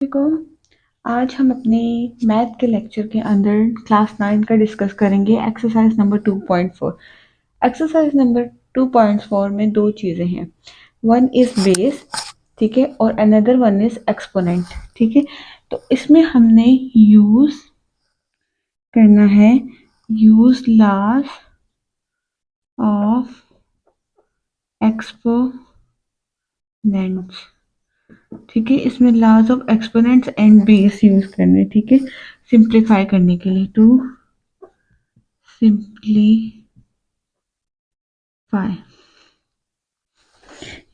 को आज हम अपने मैथ के लेक्चर के अंदर क्लास 9 का डिस्कस करेंगे एक्सरसाइज नंबर 2.4। एक्सरसाइज नंबर 2.4 में दो चीज़ें हैं, वन इज बेस, ठीक है, और अनदर वन इज एक्सपोनेंट, ठीक है। तो इसमें हमने यूज करना है यूज लॉज ऑफ एक्सपोनेंट्स, ठीक है। इसमें laws of exponents and base use करने, ठीक है, सिंप्लीफाई करने के लिए। To simplify.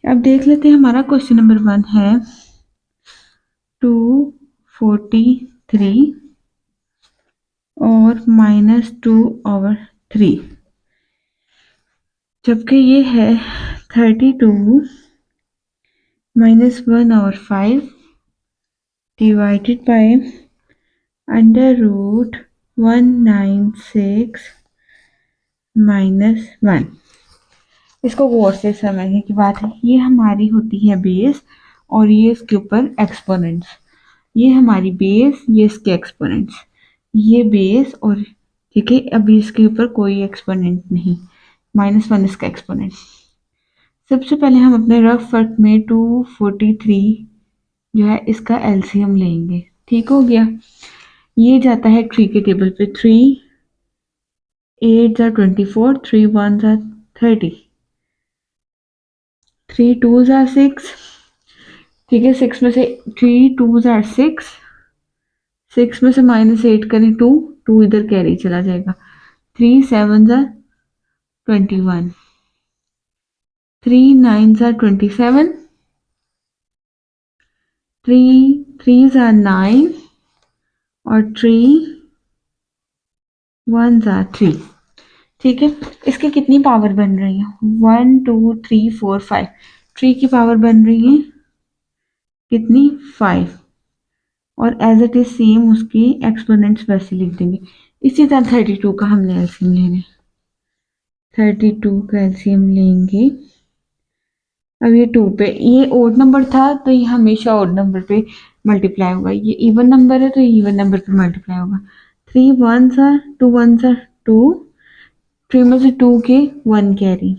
अब देख लेते हैं, हमारा क्वेश्चन नंबर 1 है 243 और -2/3, जबकि ये है 32 -1/5 डिवाइडेड बाय √196 -1। इसको गौर से समझने की बात है, ये हमारी होती है बेस और ये इसके ऊपर एक्सपोनेंट्स। ये हमारी बेस, ये इसके एक्सपोनेंट्स, ये बेस और ठीक है, अभी इसके ऊपर कोई एक्सपोनेंट नहीं, -1 इसका एक्सपोनेंट। सबसे पहले हम अपने रफ वर्क में 243 जो है इसका एलसीएम लेंगे, ठीक हो गया। ये जाता है 3 के टेबल पे, 3 8 ज़ा 24, 3 1 ज़ा 30, 3 2 ज़ा 6, ठीक है। 6 में से 3 2 ज़ा 6, 6 में से -8 करें 2, 2 इधर कैरी चला जाएगा। 3 7 ज़ा 21, 3 9 ज़ा 27, 3 3 ज़ा 9 और 3 1 ज़ा 3, ठीक है। इसकी कितनी पावर बन रही है? 1 2 3 4 5, 3 की पावर बन रही है कितनी? 5। और एज इट इज सेम उसकी एक्सपोनेंट्स वैसे लिख देंगे। इसी तरह 32 का हमने एलसीएम लेना है, 32 का एलसीएम लेंगे। अब ये 2 पे, ये ओड नंबर था तो ये हमेशा ओड नंबर पे मल्टीप्लाई होगा, ये इवन नंबर है तो ये इवन नंबर पे मल्टीप्लाई होगा। 3 1 सा 2 1 सा 2, 3 में से 2 के 1 कैरी,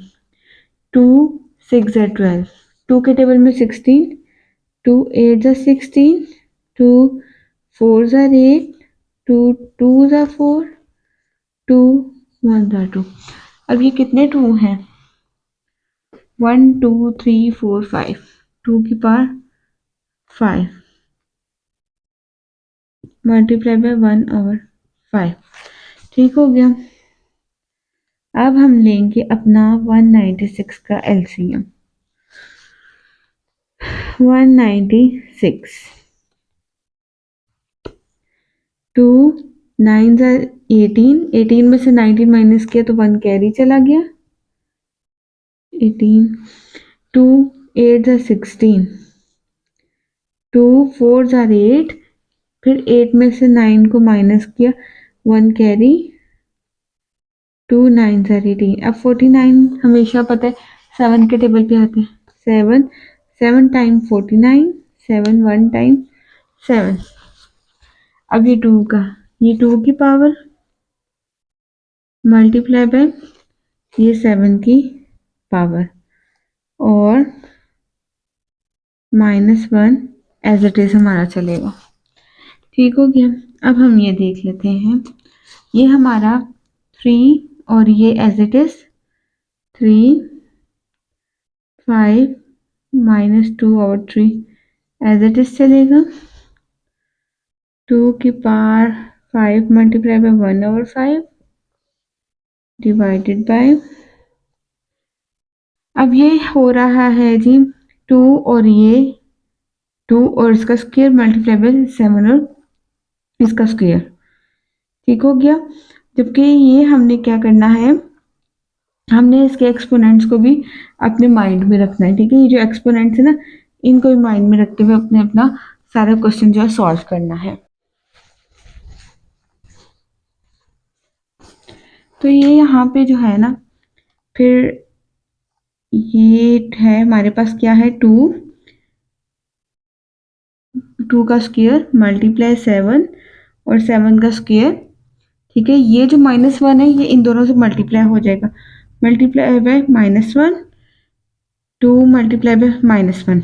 2 6 ज़ा 12, 2 के टेबल में 16, 2 8 ज़ा 16, 2 4 ज़ा 8, 2 2 ज़ा 4, 2 1 ज़ा 2। अब ये कितने 2 हैं? 1 2 3 4 5, 2 की पावर 5 मल्टीप्लाई बाय 1/5, ठीक हो गया। अब हम लेंगे अपना 196 का एलसीएम। 196, 2 9 ज़ा 18, 18 में से 19 माइनस किया तो 1 कैरी चला गया, 18, 2 8 ज़ा 16, 2 4 ज़ा 8, फिर 8 में से 9 को माइनस किया, 1 कैरी, 2 9 ज़ा 18। अब 49 हमेशा पता है 7 के टेबल पे आते हैं, 7 7 टाइम 49, 7 1 टाइम 7। अब ये 2 का, ये 2 की पावर मल्टीप्लाई बाय ये 7 की पावर और -1 एज इट इज हमारा चलेगा, ठीक हो गया। अब हम ये देख लेते हैं, ये हमारा 3 और ये as it is 3 5 -2/3 as it is चलेगा। 2 की power 5 multiply by 1/5 divided by, अब ये हो रहा है जी 2 और ये 2 और इसका स्क्वायर मल्टीप्लाई बाय 7 और इसका स्क्वायर, ठीक हो गया। जबकि ये हमने क्या करना है, हमने इसके एक्सपोनेंट्स को भी अपने माइंड में रखना है, ठीक है। ये जो एक्सपोनेंट्स है ना, इनको भी माइंड में रखते हुए अपने अपना सारा क्वेश्चन जो है सॉल्व करना है। तो ये यहाँ पे जो है ना, फिर ये है हमारे पास क्या है 2, 2 का स्क्वायर मल्टीप्लाई 7 और 7 का स्क्वायर। ठीक है, ये जो -1 है ये इन दोनों से मल्टीप्लाई हो जाएगा, मल्टीप्लाई बाय -1, 2 मल्टीप्लाई बाय -1।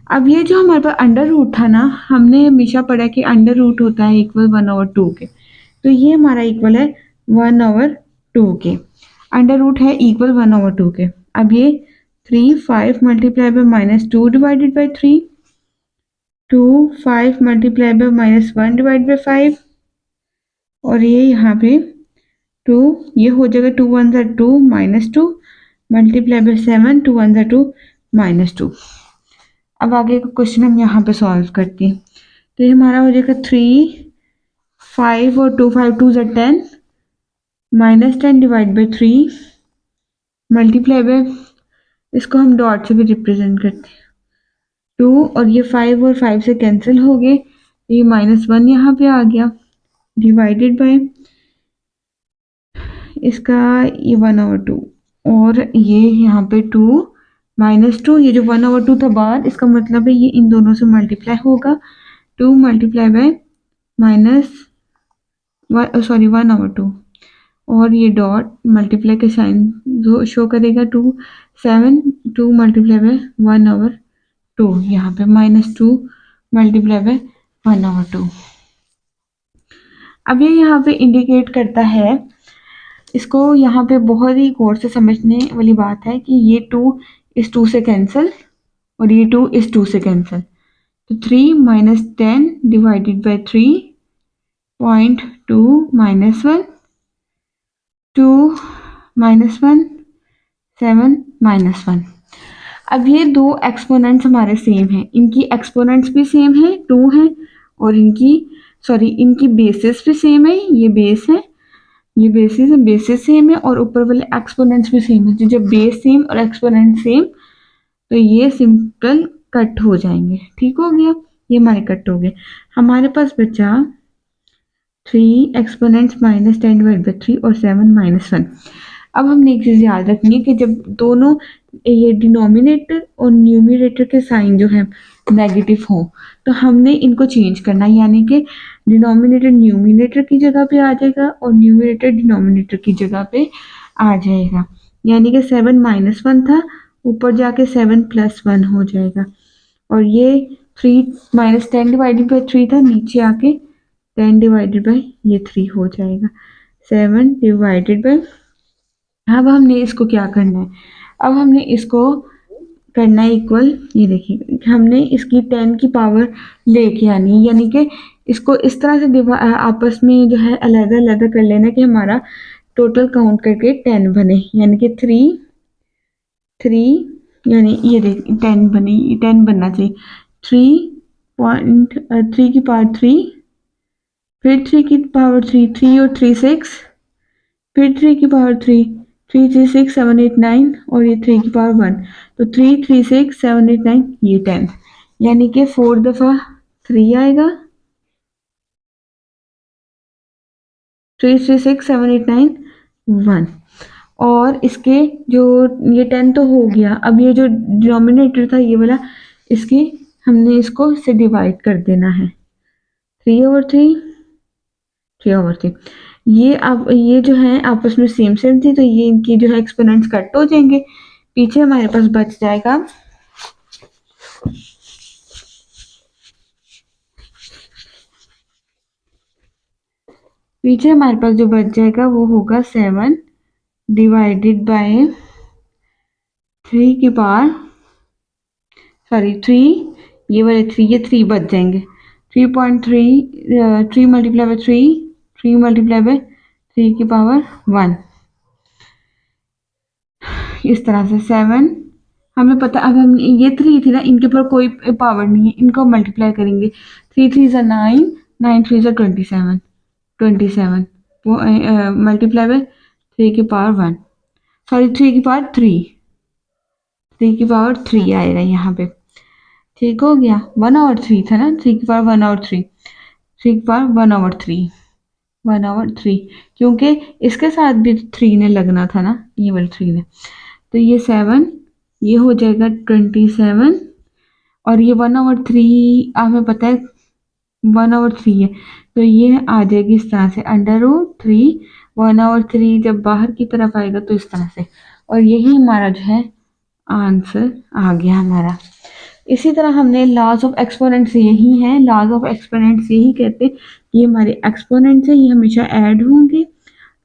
अब ये जो हमारे पास अंडर रूट था ना, हमने हमेशा पढ़ा कि अंडर रूट होता है इक्वल 1/2 के, तो ये हमारा इक्वल है 1/2 के। अंडर रूट है इक्वल 1/2 के। अब ये 3 5 multiply bye -2 divided by 3, 2 5 multiply bye -1 divide by 5, और ये यहाँ पे 2, ये हो जाएगा 2 1 ज़ा 2 -2 मल्टीप्लाई बाय 7, 2 1 ज़ा 2 -2। अब आगे का क्वेश्चन हम यहाँ पे सॉल्व करते हैं, तो ये हमारा हो जाएगा 3 5 और 2 5 2 ज़ा 10 -10 डिवाइड बाय 3 मल्टीप्लाई बाय, इसको हम डॉट से भी रिप्रेजेंट करते हैं 2, और ये 5 और 5 से कैंसिल हो गए, ये -1 यहाँ पे आ गया डिवाइडेड बाय इसका ये 1/2, और ये यहाँ पे 2 -2, ये जो 1/2 था बाहर, इसका मतलब है ये इन दोनों से मल्टीप्लाई होगा, 2 मल्टीप्लाई बाय -1/2, और ये डॉट मल्टीप्लाई के साइन शो करेगा 2 7, 2 मल्टीप्लाई बाय 1/2, यहाँ पे -2 मल्टीप्लाई बाय 1/2। अब ये यहाँ पे इंडिकेट करता है, इसको यहाँ पे बहुत ही गौर से समझने वाली बात है कि ये 2 इस 2 से कैंसिल और ये 2 इस 2 से कैंसिल, तो 3 -10 डिवाइडेड बाय 3.2 -1 2 -1 7 -1। अब ये दो एक्सपोनेंट्स हमारे सेम हैं, इनकी एक्सपोनेंट्स भी सेम है 2 है, और इनकी बेसिस भी सेम है, ये बेस है, ये बेसिस सेम है, और ऊपर वाले एक्सपोनेंट्स भी सेम है। तो जब बेस सेम और एक्सपोनेंट सेम, तो ये सिंपल कट हो जाएंगे। ठीक हो गया, ये हमारे कट हो गए। हमारे पास बचा 3 एक्सपोनेंट्स -10 डिवाइड बाई 3 और 7 -1। अब हमने एक चीज़ याद रखनी है कि जब दोनों ये डिनोमिनेटर और न्यूमरेटर के साइन जो है नेगेटिव हो, तो हमने इनको चेंज करना है, यानी कि डिनोमिनेटर न्यूमरेटर की जगह पे आ जाएगा और न्यूमरेटर डिनोमिनेटर की जगह पे आ जाएगा। यानी कि 7 -1 था, ऊपर जाके 7 +1 हो जाएगा, और ये 3 -10 डिवाइडेड बाई 3 था, नीचे आके 10 डिवाइडेड बाई ये 3 हो जाएगा, 7 डिवाइडेड बाई। अब हमने इसको क्या करना है, अब हमने इसको करना है इक्वल, ये देखिए हमने इसकी 10 की पावर लेके आनी है, यानी कि इसको इस तरह से आपस में जो है अलग अलग कर लेना कि हमारा टोटल काउंट करके 10 बने, यानी कि 3 यानी ये देखिए 10 बने, 10 बनना चाहिए। 3 की पावर 3, फिर 3 की पावर 3, 3 और 3 6, फिर 3 की पावर 3, 3 3 6 7 8 9, और ये 3 की पावर 1, तो 3 3 6 7 8 9, ये 10, यानी कि 4 दफ़ा 3 आएगा, 3 3 6 7 8 9 1, और इसके जो ये 10 तो हो गया, अब ये जो डिनोमिनेटर था ये वाला, इसकी हमने इसको से डिवाइड कर देना है, 3/3, 3/3। ये अब ये जो है आपस में सेम सेम थी, तो ये इनकी जो है एक्सपोनेंट्स कट हो जाएंगे, पीछे हमारे पास बच जाएगा जो बच जाएगा वो होगा 7 डिवाइडेड बाय 3 की पावर 3, ये वाले 3, ये 3 बच जाएंगे, 3.3, 3 मल्टीप्लाई बाय 3, 3 मल्टीप्लाई बाय 3 की पावर 1, इस तरह से 7, हमें पता, अब हम ये 3 थी ना, इनके ऊपर कोई पावर नहीं है, इनको मल्टीप्लाई करेंगे, 3 3 ज़ा 9, 9 3 ज़ा 27, 27 मल्टीप्लाई बाय 3 की पावर 1, 3 की पावर 3 आएगा यहाँ पे। ठीक हो गया, 1/3 था ना, 3 की पावर 1/3, 3 की पावर 1/3, क्योंकि इसके साथ भी 3 ने लगना था ना, ये वाले 3 ने, तो ये 7, ये हो जाएगा 27, और ये 1/3 हमें पता है 1/3 है, तो ये आ जाएगी इस तरह से √3। 1/3 जब बाहर की तरफ आएगा तो इस तरह से, और यही हमारा जो है आंसर आ गया हमारा। इसी तरह हमने लॉज ऑफ एक्सपोनेंट्स यही है, लॉज ऑफ एक्सपोनेंट्स यही कहते हैं कि ये हमारे एक्सपोनेंट्स है, ये हमेशा ऐड होंगे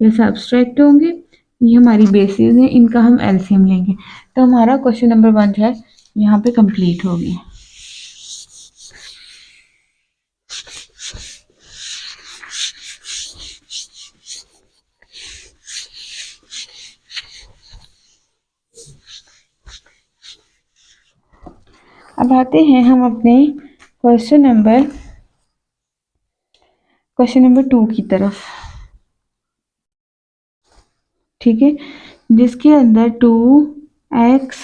या सब्सट्रैक्ट होंगे, ये हमारी बेसिस है, इनका हम एलसीएम लेंगे। तो हमारा क्वेश्चन नंबर 1 जो है यहाँ पे कंप्लीट हो गया। अब आते हैं हम अपने क्वेश्चन नंबर 2 की तरफ, ठीक है, जिसके अंदर 2x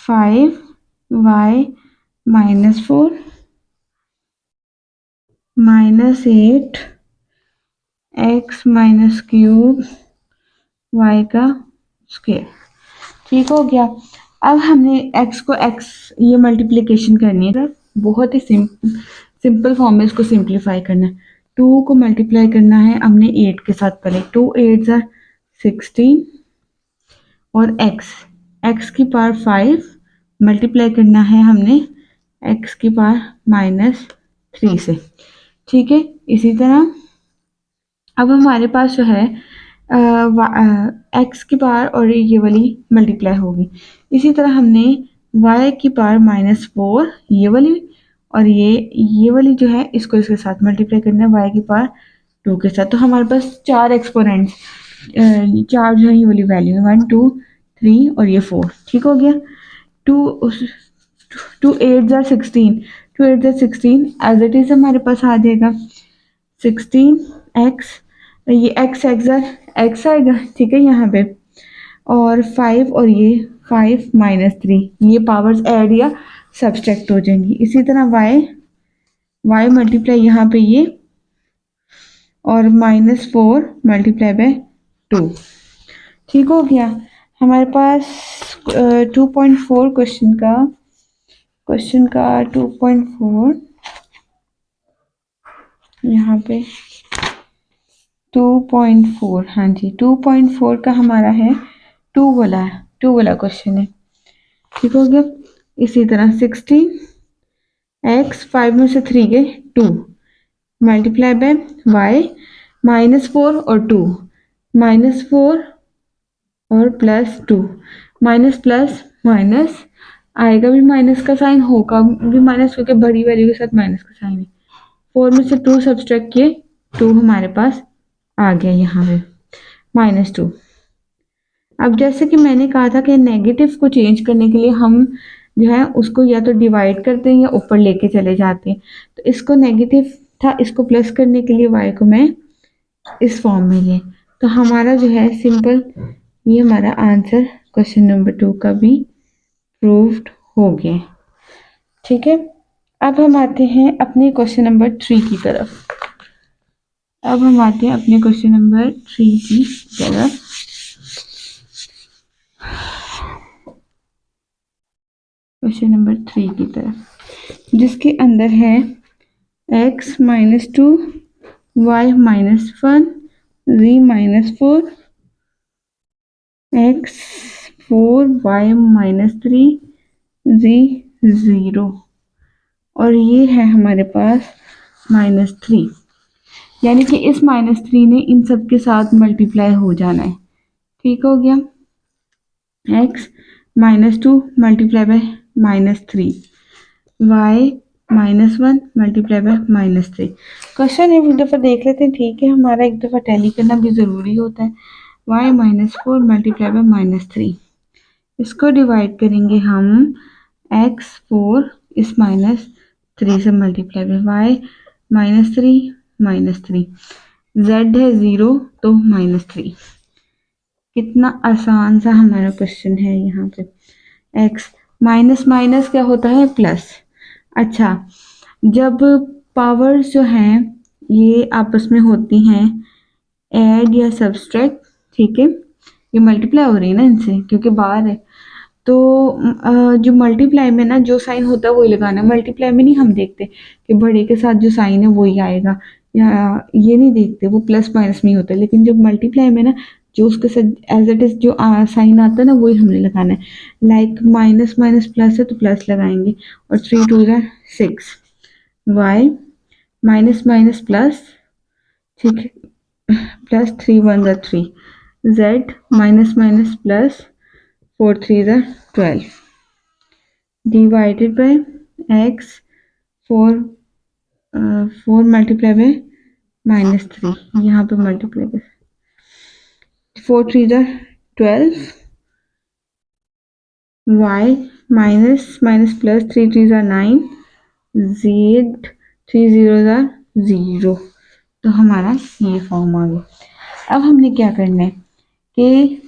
5y -4 -8 x -3 y का स्क्वायर, ठीक हो गया। अब हमने x को x ये मल्टीप्लिकेशन करनी है, बहुत ही सिंपल फॉर्म में इसको सिंप्लीफाई करना है। 2 को मल्टीप्लाई करना है हमने 8 के साथ, पहले 2 8 are 16 और x की पावर 5 मल्टीप्लाई करना है हमने x की पावर -3 से, ठीक है। इसी तरह अब हमारे पास जो है x की पावर और ये वाली मल्टीप्लाई होगी। इसी तरह हमने y की पावर -4 ये वाली और ये वाली जो है इसको इसके साथ मल्टीप्लाई करना है y की पावर 2 के साथ। तो हमारे पास 4 एक्सपोनेंट्स, 4 जो है ये वाली वैल्यू है 1 2 3 और ये 4, ठीक हो गया। 2 2 8 are 16, 2 8 are 16 as it is हमारे पास आ जाएगा 16x, ये x आएगा, ठीक है यहाँ पे, और 5 और ये 5 -3, ये पावर्स ऐड या सब्सट्रैक्ट हो जाएंगी। इसी तरह y मल्टीप्लाई यहाँ पे ये और -4 मल्टीप्लाई बाय 2, ठीक हो गया। हमारे पास 2.4 क्वेश्चन का 2.4 यहाँ पे 2.4, हाँ जी 2.4 का हमारा है 2 वाला क्वेश्चन है, ठीक हो गया। इसी तरह 16x 5 में से 3 गए 2 मल्टीप्लाई बाय y -4 और 2 -4 और +2 माइनस प्लस माइनस आएगा भी माइनस का साइन, होगा भी माइनस, क्योंकि बड़ी वैल्यू के साथ माइनस का साइन है। 4 में से 2 सब्सट्रैक्ट किए 2 हमारे पास आ गया यहाँ पे -2। अब जैसे कि मैंने कहा था कि नेगेटिव को चेंज करने के लिए हम जो है उसको या तो डिवाइड करते हैं या ऊपर लेके चले जाते हैं। तो इसको नेगेटिव था, इसको प्लस करने के लिए y को मैं इस फॉर्म में ले, तो हमारा जो है सिंपल ये हमारा आंसर क्वेश्चन नंबर 2 का भी प्रूव्ड हो गया, ठीक है। अब हम आते हैं अपने क्वेश्चन नंबर 3 की तरफ। क्वेश्चन नंबर 3 की तरफ, जिसके अंदर है x -2 y -1 z -4 x 4 y -3 z 0 और ये है हमारे पास -3, यानी कि इस -3 ने इन सब के साथ मल्टीप्लाई हो जाना है, ठीक हो गया। x -2 multiply by -3 y -1 multiply by -3। Question एक दफ़ा देख लेते हैं, ठीक है, हमारा एक दफ़ा टैली करना भी ज़रूरी होता है। y -4 मल्टीप्लाई बाय -3, इसको डिवाइड करेंगे हम x4 इस -3 से मल्टीप्लाई बाय y -3 z है 0 तो -3। कितना आसान सा हमारा क्वेश्चन है। यहाँ पे x माइनस माइनस क्या होता है प्लस। अच्छा, जब पावर्स जो हैं ये आपस में होती हैं ऐड या सब्सट्रैक्ट, ठीक है, ये मल्टीप्लाई हो रही है ना इनसे क्योंकि बाहर है, तो जो मल्टीप्लाई में ना जो साइन होता है वही लगाना है। मल्टीप्लाई में नहीं हम देखते कि बड़े के साथ जो साइन है वही आएगा, या ये नहीं देखते, वो प्लस माइनस में ही होता है। लेकिन जब मल्टीप्लाई में ना जो उसके साथ एज इट इज जो साइन आता है ना वही हमने लगाना है। लाइक माइनस माइनस प्लस है तो प्लस लगाएंगे, और 3 2 6, वाई माइनस माइनस प्लस, ठीक है, plus 3 1 3, z minus minus plus 4 3 12, divided by x, 4 multiply by -3, यहाँ पे multiply by 4 3 12, y minus minus plus 3 3 9, z 3 0 0। तो हमारा ये फॉर्म आ गया। अब हमने क्या करना है कि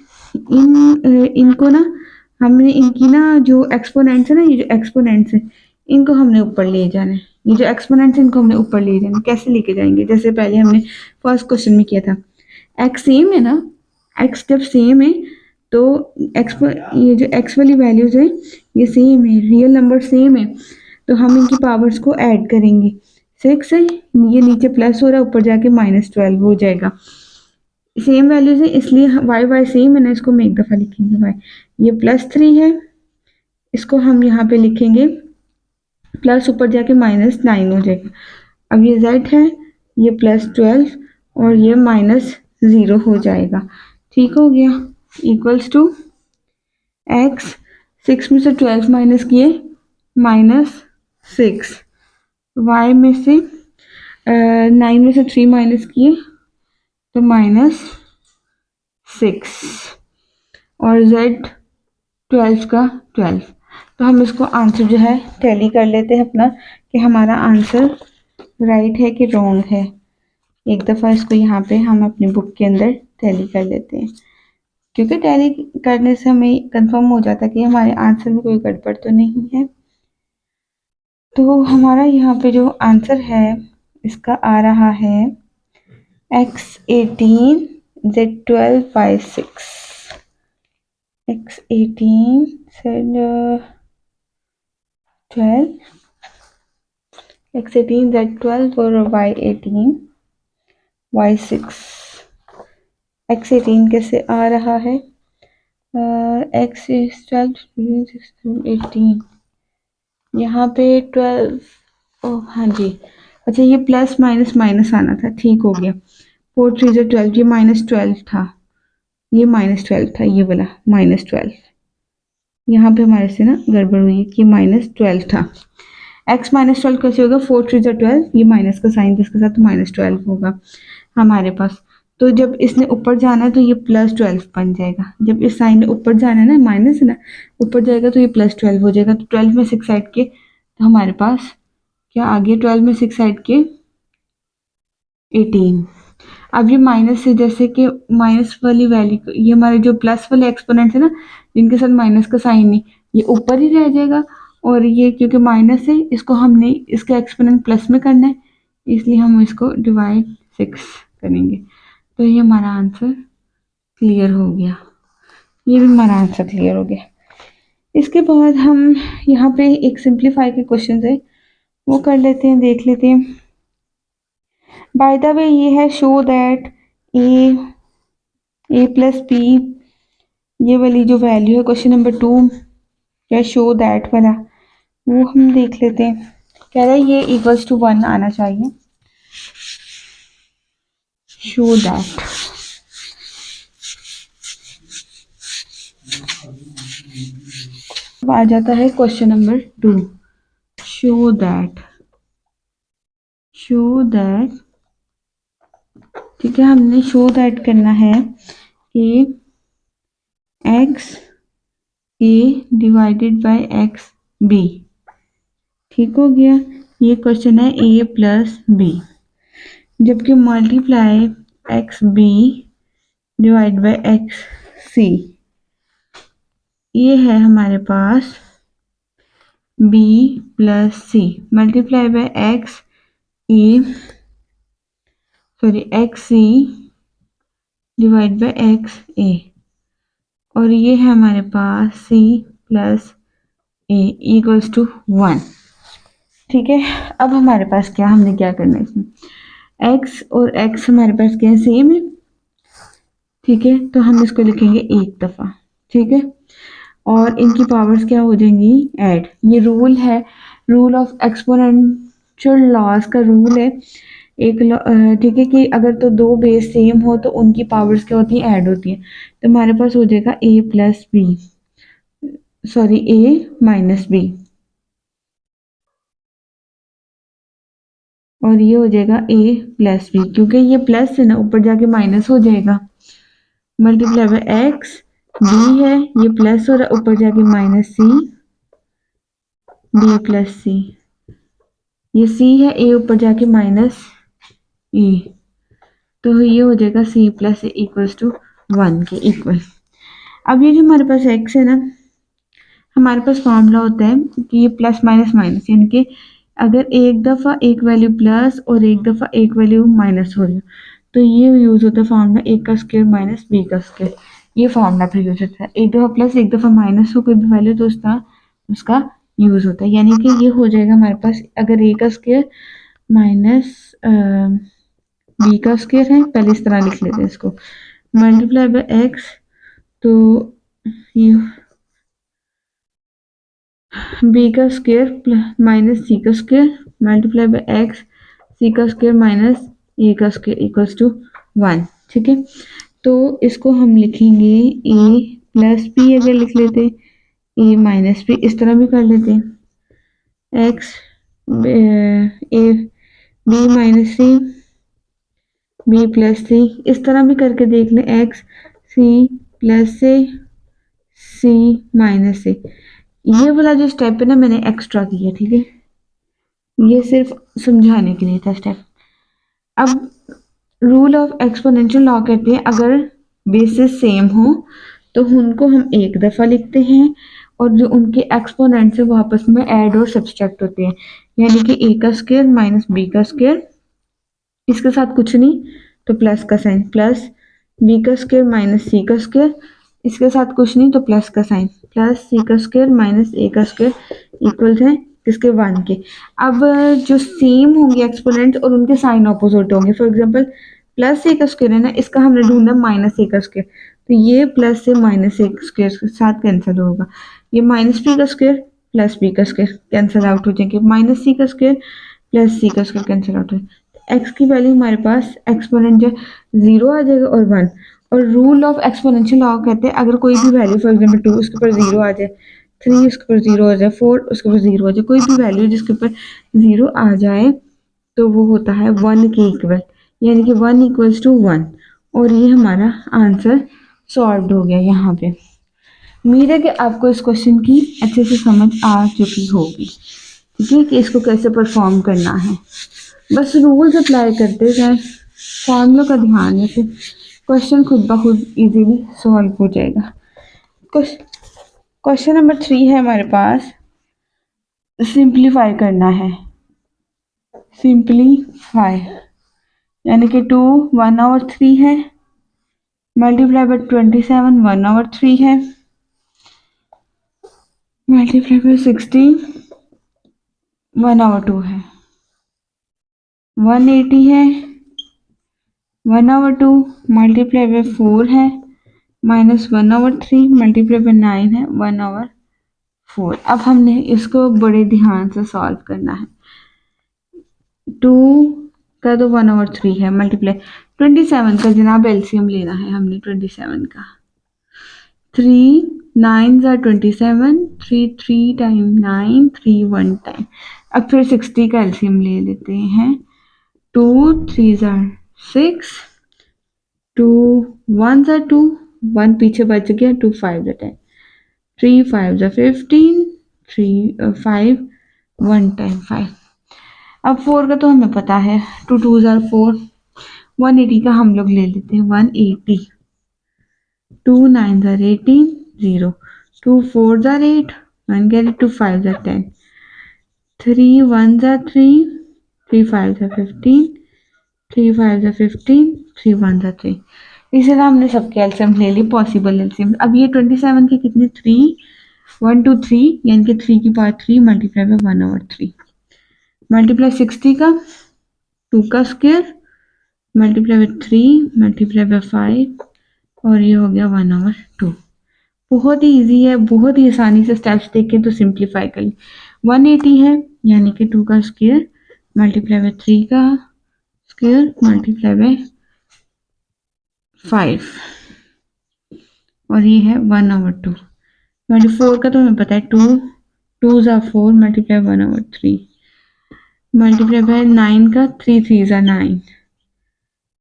इनको ना हमने इनकी ना जो एक्सपोनेंट्स है ना, ये जो एक्सपोनेंट्स है इनको हमने ऊपर ले जाना है। ये जो एक्सपोनेंट्स है इनको हमने ऊपर ले जाना है। कैसे लेके जाएंगे? जैसे पहले हमने फर्स्ट क्वेश्चन में किया था, एक्स सेम है ना, एक्स जब सेम है तो एक्सपो ये जो एक्स वाली वैल्यूज है ये सेम है, रियल नंबर सेम है, तो हम इनकी पावर्स को ऐड करेंगे। 6 है, ये नीचे प्लस हो रहा है, ऊपर जाके -12 हो जाएगा। सेम वैल्यूज है इसलिए वाई वाई सेम है ना, इसको हम एक दफ़ा लिखेंगे वाई। ये +3 है, इसको हम यहाँ पे लिखेंगे प्लस, ऊपर जाके -9 हो जाएगा। अब ये z है, ये +12 और ये -0 हो जाएगा। ठीक हो गया, इक्वल्स टू x, 6 में से 12 माइनस किए -6, y में से 9 में से 3 माइनस किए तो -6, और z 12 का 12। तो हम इसको आंसर जो है टैली कर लेते हैं अपना कि हमारा आंसर राइट है कि रॉन्ग है। एक दफ़ा इसको यहाँ पे हम अपनी बुक के अंदर टैली कर लेते हैं, क्योंकि टैली करने से हमें कंफर्म हो जाता है कि हमारे आंसर में कोई गड़बड़ तो नहीं है। तो हमारा यहाँ पे जो आंसर है इसका आ रहा है x18 z12 y6, x18 z12, x18 z12 और y18 y6। x18 कैसे आ रहा है? x is 12 18, यहाँ पे 12, ओह हाँ जी, अच्छा ये प्लस माइनस माइनस आना था, ठीक हो गया। 4 3 12, ये -12 था, ये -12 था, ये वाला -12। यहाँ पे हमारे से ना गड़बड़ हुई है कि -12 था। x -12 कैसे होगा? 4 3 12, ये माइनस का साइन जिसके साथ -12 होगा हमारे पास। तो जब इसने ऊपर जाना है तो ये +12 बन जाएगा। जब इस साइन ने ऊपर जाना है ना, माइनस है ना, ऊपर जाएगा तो ये +12 हो जाएगा। तो 12 में 6 ऐड के तो हमारे पास क्या आ गया? 12 में 6 ऐड के 18। अब ये माइनस से, जैसे कि माइनस वाली वैल्यू, ये हमारे जो प्लस वाले एक्सपोनेंट है ना जिनके साथ माइनस का साइन नहीं, ये ऊपर ही रह जाएगा। और ये क्योंकि माइनस है इसको हमने इसका एक्सपोनेंट प्लस में करना है, इसलिए हम इसको डिवाइड 6 करेंगे। तो ये हमारा आंसर क्लियर हो गया, ये भी हमारा आंसर क्लियर हो गया। इसके बाद हम यहाँ पे एक सिंप्लीफाई के क्वेश्चन है वो कर लेते हैं, देख लेते हैं। बाय द वे ये है show that a plus b, ये वाली जो वैल्यू है क्वेश्चन नंबर 2 या शो दैट वाला, वो हम देख लेते हैं। कह रहा है ये इक्वल्स टू 1 आना चाहिए, शो दैट। अब आ जाता है क्वेश्चन नंबर 2, शो दैट, ठीक है, हमने शो दैट करना है कि X A divided by X B. ठीक हो गया, ये क्वेश्चन है ए प्लस बी, जबकि multiply X B divide by X C, ये है हमारे पास B plus C multiply by X A, sorry X C divide by X A, और ये है हमारे पास C plus A equals to 1। ठीक है, अब हमारे पास क्या, हमने क्या करना है इसमें, x और x हमारे पास क्या है, सेम है। ठीक है, तो हम इसको लिखेंगे एक दफ़ा। ठीक है, और इनकी पावर्स क्या हो जाएंगी, ऐड। ये रूल है, रूल ऑफ एक्सपोनेंशियल लॉस का रूल है एक। ठीक है, कि अगर तो दो बेस सेम हो तो उनकी पावर्स क्या होती है, ऐड होती है। तो हमारे पास हो जाएगा a plus b, sorry a minus b, और ये हो जाएगा a प्लस बी, क्योंकि ये प्लस है ना, ऊपर जाके माइनस हो जाएगा। मल्टीप्लाई बाय एक्स, बी है ये प्लस हो रहा है, ऊपर जाके माइनस सी, बी प्लस सी, ये सी है, ए ऊपर जाके माइनस ए, तो ये हो जाएगा c plus A equals to 1 के इक्वल। अब ये जो हमारे पास एक्स है ना, हमारे पास फॉर्मूला होता है कि ये प्लस माइनस माइनस, यानी कि अगर एक दफ़ा एक वैल्यू प्लस और एक दफ़ा एक वैल्यू माइनस हो रही हो, तो ये यूज़ होता है फॉर्मूला ए का स्क्वायर माइनस बी का स्क्वायर। ये फॉर्मूला फिर यूज होता है, एक दफ़ा प्लस एक दफ़ा माइनस हो कोई भी वैल्यू तो उसका उसका यूज़ होता है। यानी कि ये हो जाएगा हमारे पास, अगर ए का स्क्वायर माइनस बी का स्क्वायर है, पहले इस तरह लिख लेते हैं इसको, मल्टीप्लाई बाय एक्स, तो ये बी का स्क्वायर माइनस सी का स्क्वायर मल्टीप्लाई बाय एक्स, सी का स्क्वायर माइनस ए का स्क्वायर इक्वल्स टू 1। ठीक है, तो इसको हम लिखेंगे ए प्लस बी, अगर लिख लेते ए माइनस बी, इस तरह भी कर लेते हैं, X A B minus C, B plus C, इस तरह भी करके देख लें, एक्स सी प्लस से, सी माइनस से। ये वाला जो स्टेप है ना, मैंने एक्स्ट्रा किया। ठीक है, ये सिर्फ समझाने के लिए था स्टेप। अब रूल ऑफ एक्सपोनेंशियल लॉ कहते हैं, अगर बेसिस सेम हो तो उनको हम एक दफ़ा लिखते हैं, और जो उनके एक्सपोनेंट है वो आपस में ऐड और सब्सट्रैक्ट होते हैं। यानी कि ए का स्क्वायर माइनस बी का स्क्वायर, इसके साथ कुछ नहीं तो प्लस का साइन, प्लस बी का स्क्वायर माइनस सी का स्क्वायर, इसके साथ कुछ नहीं तो प्लस का साइन, प्लस सी का स्क्वायर माइनस ए का स्क्वायर इक्वल है किसके, 1 के। अब जो सेम होंगे एक्सपोनेंट और उनके साइन ऑपोजिट होंगे, फॉर एग्जांपल प्लस ए का स्क्वायर है ना, इसका हमने ढूंढना माइनस ए का स्क्वायर, तो ये प्लस से माइनस ए स्क्वायर के साथ कैंसिल होगा। ये माइनस बी का स्क्वायर प्लस बी का स्क्वायर कैंसिल आउट हो जाएंगे, माइनस सी का स्क्वायर प्लस सी का स्क्वायर कैंसिल आउट हो जाएगा। एक्स की वैल्यू हमारे पास एक्सपोनेंट जो 0 आ जाएगा और 1। और रूल ऑफ एक्सपोनेंशियल लॉ कहते हैं, अगर कोई भी वैल्यू फॉर एग्जांपल 2 उसके ऊपर 0 आ जाए, 3 उसके ऊपर 0 आ जाए, 4 उसके ऊपर 0 आ जाए, कोई भी वैल्यू जिसके ऊपर 0 आ जाए तो वो होता है 1 के इक्वल, यानी कि 1 इक्वल्स टू 1। और ये हमारा आंसर सॉल्व हो गया यहाँ पे। उम्मीद है कि आपको इस क्वेश्चन की अच्छे से समझ आ चुकी होगी। ठीक है, कि इसको कैसे परफॉर्म करना है, बस रूल्स अप्लाई करते जाए, फॉर्मूलों का ध्यान रखें, क्वेश्चन खुद ब खुद इजीली सॉल्व हो जाएगा। क्वेश्चन नंबर 3 है हमारे पास, सिंप्लीफाई करना है। सिंप्लीफाई यानी कि 2 1/3 है, मल्टीप्लाई बाय 27 1/3 है, मल्टीप्लाई बाय 60 1/2 है, 180 है, 1/2 मल्टीप्लाई बाय 4 है, माइनस 1/3 मल्टीप्लाई बाय 9 है, 1/4। अब हमने इसको बड़े ध्यान से सॉल्व करना है। 2 का तो 1/3 है, मल्टीप्लाई 27 का जनाब एलसीएम लेना है हमने, 27 का 3 9 27, 3 3 टाइम 9, 3 1 टाइम। अब फिर 60 का एलसीएम ले लेते हैं, 2 3 6, 2 1 2, 1 पीछे बच गया, 2 5 10, 3 5 15, 3 5 1 टाइम 5। अब 4 का तो हमें पता है, 2 2 4, 180 का हम लोग ले लेते हैं, 180, 2 9 18, 0, 2 4 8, 1 कैरी, 2 5 10, 3 1 3, 3 5 15, 3 5 15, 3 1 3। इस तरह हमने सबके एलसीएम ले ली, पॉसिबल एलसीएम। अब ये 27 के कितने, 3 1 2 3 यानी कि 3 की पावर 3 मल्टीप्लाई बाय 1/3 मल्टीप्लाई 60 का 2 का square multiply by 3 multiply by 5 और ये हो गया 1/2। बहुत ही इजी है, बहुत ही आसानी से स्टेप्स देख के तो सिंप्लीफाई कर ली। 180 है यानी कि 2 का स्क्वायर मल्टीप्लाई बाय 3 का स्क्वायर मल्टीप्लाई बाय 5 और ये है 1/2। 24 का तो हमें पता है 2 2 ज़ा 4 मल्टीप्लाई 1/3 मल्टीप्लाई बाय 9 का 3 3 ज़ा 9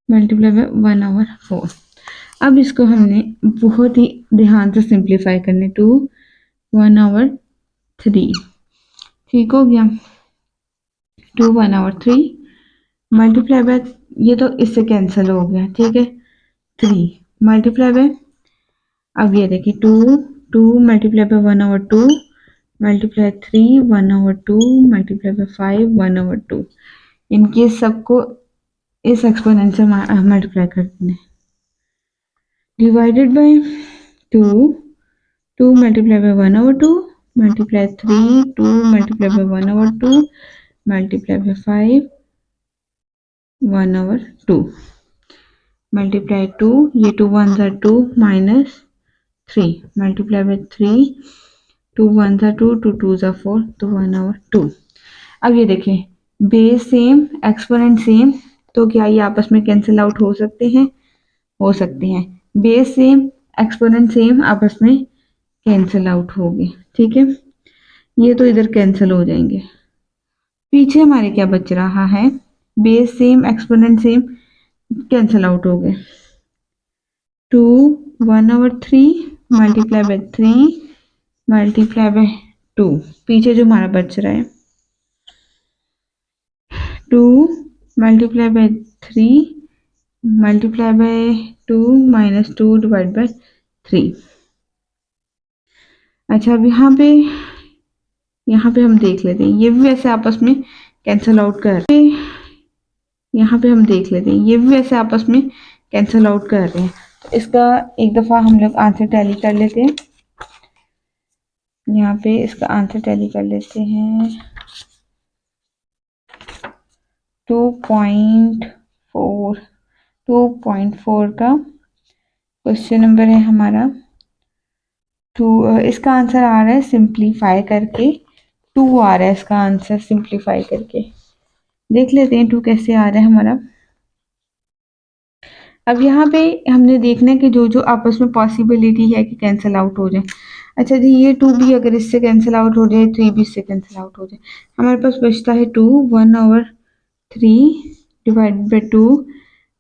मल्टीप्लाई बाय 1/4। अब इसको हमने बहुत ही ध्यान से सिंप्लीफाई करने 2 1/3 ठीक हो गया। 2 1/3 मल्टीप्लाई बाय ये तो इससे कैंसिल हो गया ठीक है 3 मल्टीप्लाई बाय अब ये देखिए 2 2 multiply by 1/2 multiply 3 1/2 multiply by 5 1/2 इनके सबको इस एक्सपोनेंट से मल्टीप्लाई कर देना divided by 2 2 multiply by 1/2 multiply 3 2 multiply by 1/2 multiply by 5 1/2 multiply 2 ये 2 1 ज़ा 2 माइनस 3 मल्टीप्लाई बाय 3 2 1 ज़ा 2 2 2 ज़ा 4 तो 1/2। अब ये देखें बेस सेम एक्सपोनेंट सेम तो क्या ये आपस में कैंसिल आउट हो सकते हैं? हो सकते हैं। बेस सेम एक्सपोनेंट सेम आपस में कैंसिल आउट हो गए ठीक है ये तो इधर कैंसिल हो जाएंगे। पीछे हमारे क्या बच रहा है base same exponent same cancel out हो गए 2 1/3 मल्टीप्लाई बाय 3 मल्टीप्लाई बाय 2 पीछे जो हमारा बच रहा है 2 multiply by 3 multiply by 2 minus 2 divide by 3। अच्छा अब यहाँ पे हम देख लेते हैं ये भी वैसे आपस में कैंसिल आउट कर रहे हैं यहाँ पे हम देख लेते हैं ये भी वैसे आपस में कैंसिल आउट कर रहे हैं तो इसका एक दफ़ा हम लोग आंसर टैली कर लेते हैं यहाँ पे इसका आंसर टैली कर लेते हैं 2.4 का क्वेश्चन नंबर है हमारा तो इसका आंसर आ रहा है सिंप्लीफाई करके 2 आ रहा है इसका आंसर सिंप्लीफाई करके देख लेते हैं 2 कैसे आ रहा है हमारा। अब यहाँ पे हमने देखना है कि जो जो आपस में पॉसिबिलिटी है कि कैंसिल आउट हो जाए। अच्छा जी ये 2 भी अगर इससे कैंसिल आउट हो जाए 3 भी इससे कैंसिल आउट हो जाए हमारे पास बचता है 2 1/3 divide by 2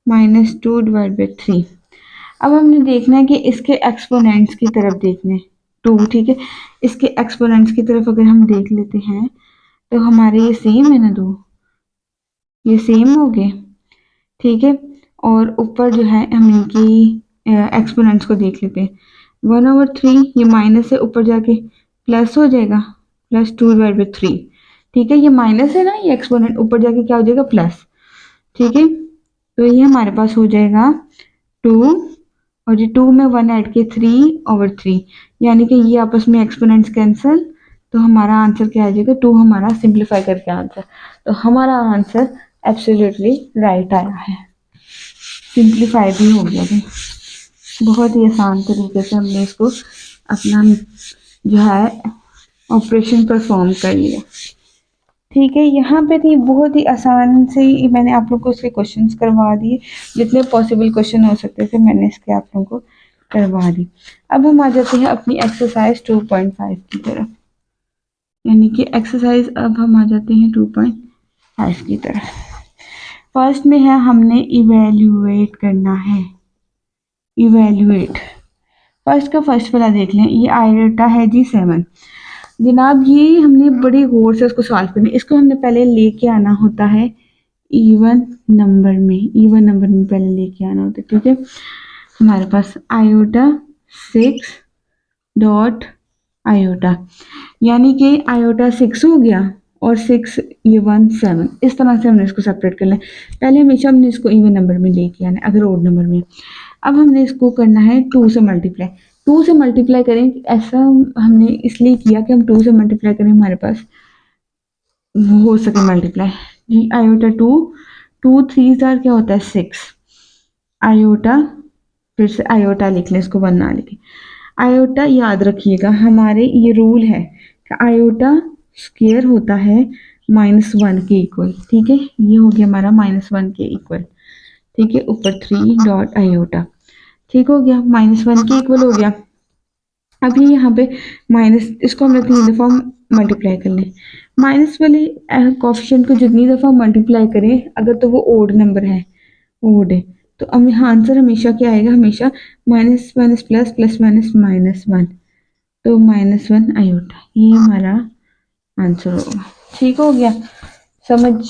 minus 2 divide by 3। अब हमने देखना है कि इसके एक्सपोनेंट्स की तरफ देखना है 2 ठीक है इसके एक्सपोनेंट्स की तरफ अगर हम देख लेते हैं तो हमारे ये सेम है ना 2 ये सेम हो गए ठीक है और ऊपर जो है हम इनकी एक्सपोनेंट्स को देख लेते हैं 1/3 ये माइनस से ऊपर जाके प्लस हो जाएगा प्लस 2 डिवाइड बाई 3 ठीक है ये माइनस है ना ये एक्सपोनेंट ऊपर जाके क्या हो जाएगा प्लस ठीक है तो ये हमारे पास हो जाएगा 2 और ये 2 में 1 ऐड के 3/3 यानी कि ये आपस में एक्सपोनेंट्स कैंसिल तो हमारा आंसर क्या आ जाएगा 2 हमारा सिंप्लीफाई करके आंसर तो हमारा आंसर एब्सोल्युटली राइट आया है सिंप्लीफाई भी हो गया भाई बहुत ही आसान तरीके से हमने इसको अपना जो है ऑपरेशन परफॉर्म कर लिया ठीक है यहाँ पे थी बहुत ही आसान से मैंने आप लोग को इसके क्वेश्चंस करवा दिए जितने पॉसिबल क्वेश्चन हो सकते थे मैंने इसके आप लोगों को करवा दी। अब हम आ जाते हैं अपनी एक्सरसाइज 2.5 की तरफ यानी कि एक्सरसाइज अब हम आ जाते हैं 2.5 की तरफ। फर्स्ट में है हमने इवेल्युएट करना है इवेल्युएट फर्स्ट का फर्स्ट वाला देख लें ये आयोटा है जी 7 जनाब ये हमने बड़ी गौर से इसको सॉल्व करना इसको हमने पहले लेके आना होता है इवन नंबर में पहले लेके आना होता है ठीक है हमारे पास आयोटा 6 डॉट आयोटा यानी कि आयोटा 6 हो गया और 6 ये 1 7 इस तरह से हमने इसको सेपरेट कर लें पहले हमेशा हमने इसको इवन नंबर में लेके आना है अगर ओड नंबर में अब हमने इसको करना है 2 से मल्टीप्लाई 2 से मल्टीप्लाई करें, ऐसा हमने इसलिए किया कि हम 2 से मल्टीप्लाई करें, हमारे पास हो सके मल्टीप्लाई। जी आयोटा 2, 2 3 जार क्या होता है 6, आयोटा, फिर से आयोटा लिख लें, इसको 1 ना लिखें। आयोटा याद रखिएगा, हमारे ये रूल है कि आयोटा स्क्वायर होता है -1 के इक्वल। ठीक है, ये हो गया हमारा -1 के इक्वल। ठीक है, ऊपर 3 डॉट आयोटा, ठीक हो गया, -1 के इक्वल हो गया। अब ये यहाँ पे माइनस, इसको हमने 3 दफ़ा मल्टीप्लाई कर लें। माइनस वाले कोफिशिएंट को जितनी दफ़ा मल्टीप्लाई करें, अगर तो वो ओड नंबर है, ओड है, तो अब यहाँ आंसर हमेशा क्या आएगा, हमेशा minus minus plus, plus minus -1, तो -1 आयोटा, ये हमारा आंसर होगा। ठीक हो गया, समझ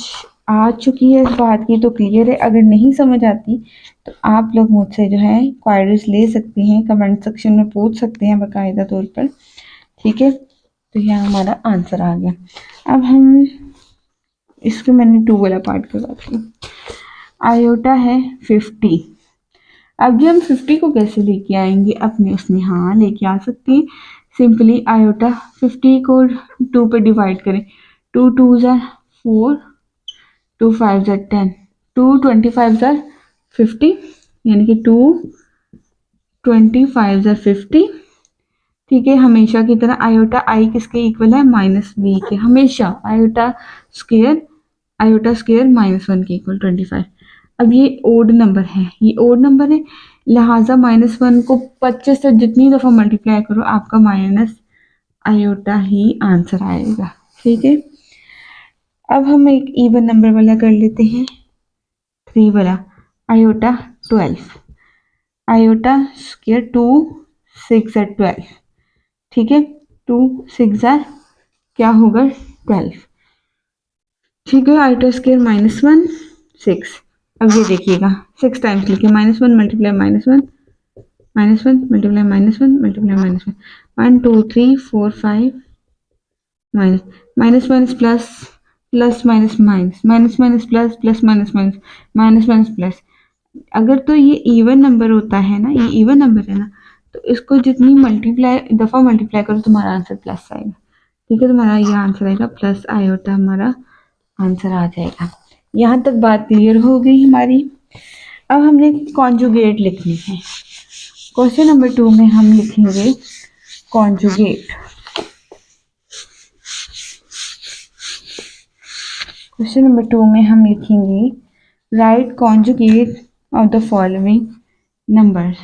आ चुकी है इस बात की तो क्लियर है। अगर नहीं समझ आती तो आप लोग मुझसे जो है क्वायरीज ले सकते हैं, कमेंट सेक्शन में पूछ सकते हैं बाकायदा तौर पर। ठीक है, तो यहाँ हमारा आंसर आ गया। अब हम इसको मैंने 2 वाला पार्ट करवाती हूँ। आयोटा है 50। अब ये हम 50 को कैसे लेके आएंगे अपने उसमें, हाँ लेके आ सकते हैं। सिंपली आयोटा 50 को 2 पे डिवाइड करें, 2 2 ज़ा 4, 2 5 ज़ा 10, 2 25 ज़ा 50, यानी कि 2 25 ज़ा 50। ठीक है, हमेशा की तरह आयोटा आई किसके इक्वल है, -b के, हमेशा आयोटा स्क्वायर, आयोटा स्क्वायर -1 के इक्वल 25। अब ये ओड नंबर है, ये ओड नंबर है, लिहाजा -1 को 25 से जितनी दफ़ा मल्टीप्लाई करो आपका माइनस आयोटा ही आंसर आएगा। ठीक है, अब हम एक इवन नंबर वाला कर लेते हैं, 3 वाला, आयोटा 12, आयोटा स्क्वायर 2 6 ज़ा 12। ठीक है, 2 6 ज़ा क्या होगा 12। ठीक है, आयोटा स्क्वायर -1 6। अब ये देखिएगा 6 टाइम्स लिखे, -1 multiply -1, -1 multiply -1 multiply -1, 1 2 3 4 5, minus minus minus plus, plus minus minus, minus minus plus, plus minus minus, minus minus plus. अगर तो ये इवन नंबर होता है ना, ये इवन नंबर है ना, तो इसको जितनी मल्टीप्लाई दफ़ा मल्टीप्लाई करो तुम्हारा आंसर प्लस आएगा। ठीक है, तुम्हारा ये आंसर आएगा प्लस आयोटा, हमारा आंसर आ जाएगा। यहाँ तक बात क्लियर हो गई हमारी। अब हमने कॉन्जुगेट लिखनी है। क्वेश्चन नंबर 2 में हम लिखेंगे कॉन्जुगेट। क्वेश्चन नंबर 2 में हम लिखेंगे right conjugate of the following numbers.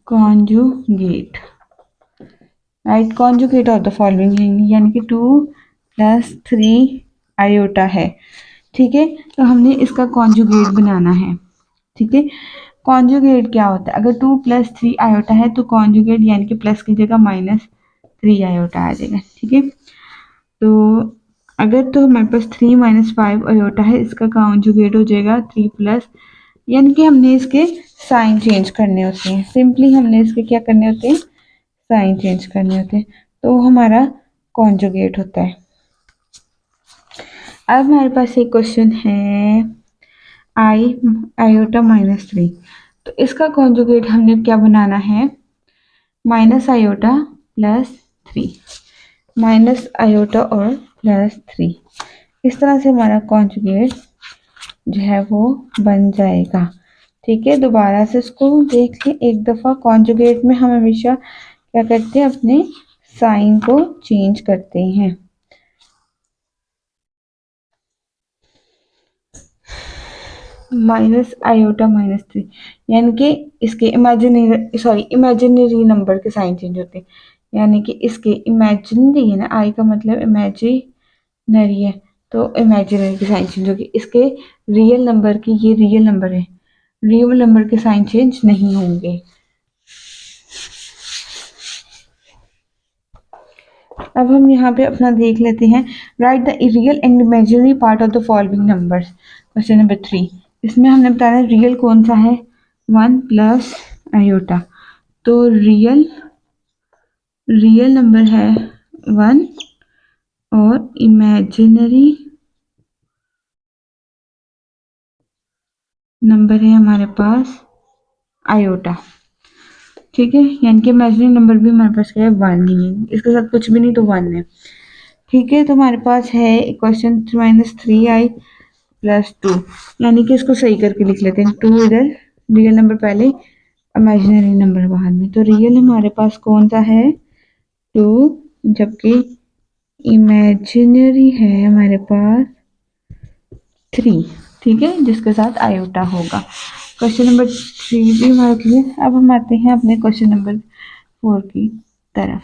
Conjugate, right conjugate of the following, यानी कि 2 + 3 आयोटा है। ठीक है, तो हमने इसका कॉन्जुगेट बनाना है। ठीक है, कॉन्जुगेट क्या होता है, अगर 2 + 3 आयोटा है तो कॉन्जुगेट यानी कि प्लस की जगह -3 आयोटा आ जाएगा। ठीक है, तो अगर तो हमारे पास 3 - 5 आयोटा है, इसका कॉन्जुगेट हो जाएगा 3+, यानी कि हमने इसके साइन चेंज करने होते हैं। सिंपली हमने इसके क्या करने होते हैं, साइन चेंज करने होते हैं, तो हमारा कॉन्जुगेट होता है। अब हमारे पास एक क्वेश्चन है आयोटा -3, तो इसका कॉन्जुगेट हमने क्या बनाना है, माइनस आयोटा +3, माइनस आयोटा और +3, इस तरह से हमारा कॉन्जुगेट जो है वो बन जाएगा। ठीक है, दोबारा से इसको देख लें एक दफ़ा। कॉन्जुगेट में हम हमेशा क्या करते हैं, अपने साइन को चेंज करते हैं। माइनस आयोटा -3, यानी कि इसके इमेजिनरी नंबर के साइन चेंज होते हैं, यानी कि इसके इमेजिनरी है ना, आई का मतलब इमेजिनरी है, तो इमेजिनरी के साइन चेंज होगी। इसके रियल नंबर की, ये रियल नंबर है, रियल नंबर के साइन चेंज नहीं होंगे। अब हम यहाँ पे अपना देख लेते हैं, right the real and imaginary part of the following numbers. Question number 3, इसमें हमने बताया रियल कौन सा है, 1 + आयोटा, तो रियल नंबर है 1 और इमेजिनरी नंबर है हमारे पास आयोटा। ठीक है, यानी कि इमेजिनरी नंबर भी हमारे पास क्या है, 1 ही है, इसके साथ कुछ भी नहीं तो 1 है। ठीक है, तो हमारे पास है इक्वेशन -3i प्लस 2, यानी कि इसको सही करके लिख लेते हैं। 2 इधर, रियल नंबर पहले, इमेजिनरी नंबर बाद में। तो रियल हमारे पास कौन सा है, 2, जबकि इमेजिनरी है हमारे पास 3। ठीक है, जिसके साथ आयोटा होगा। क्वेश्चन नंबर 3 भी हमारा क्लियर। अब हम आते हैं अपने क्वेश्चन नंबर 4 की तरफ।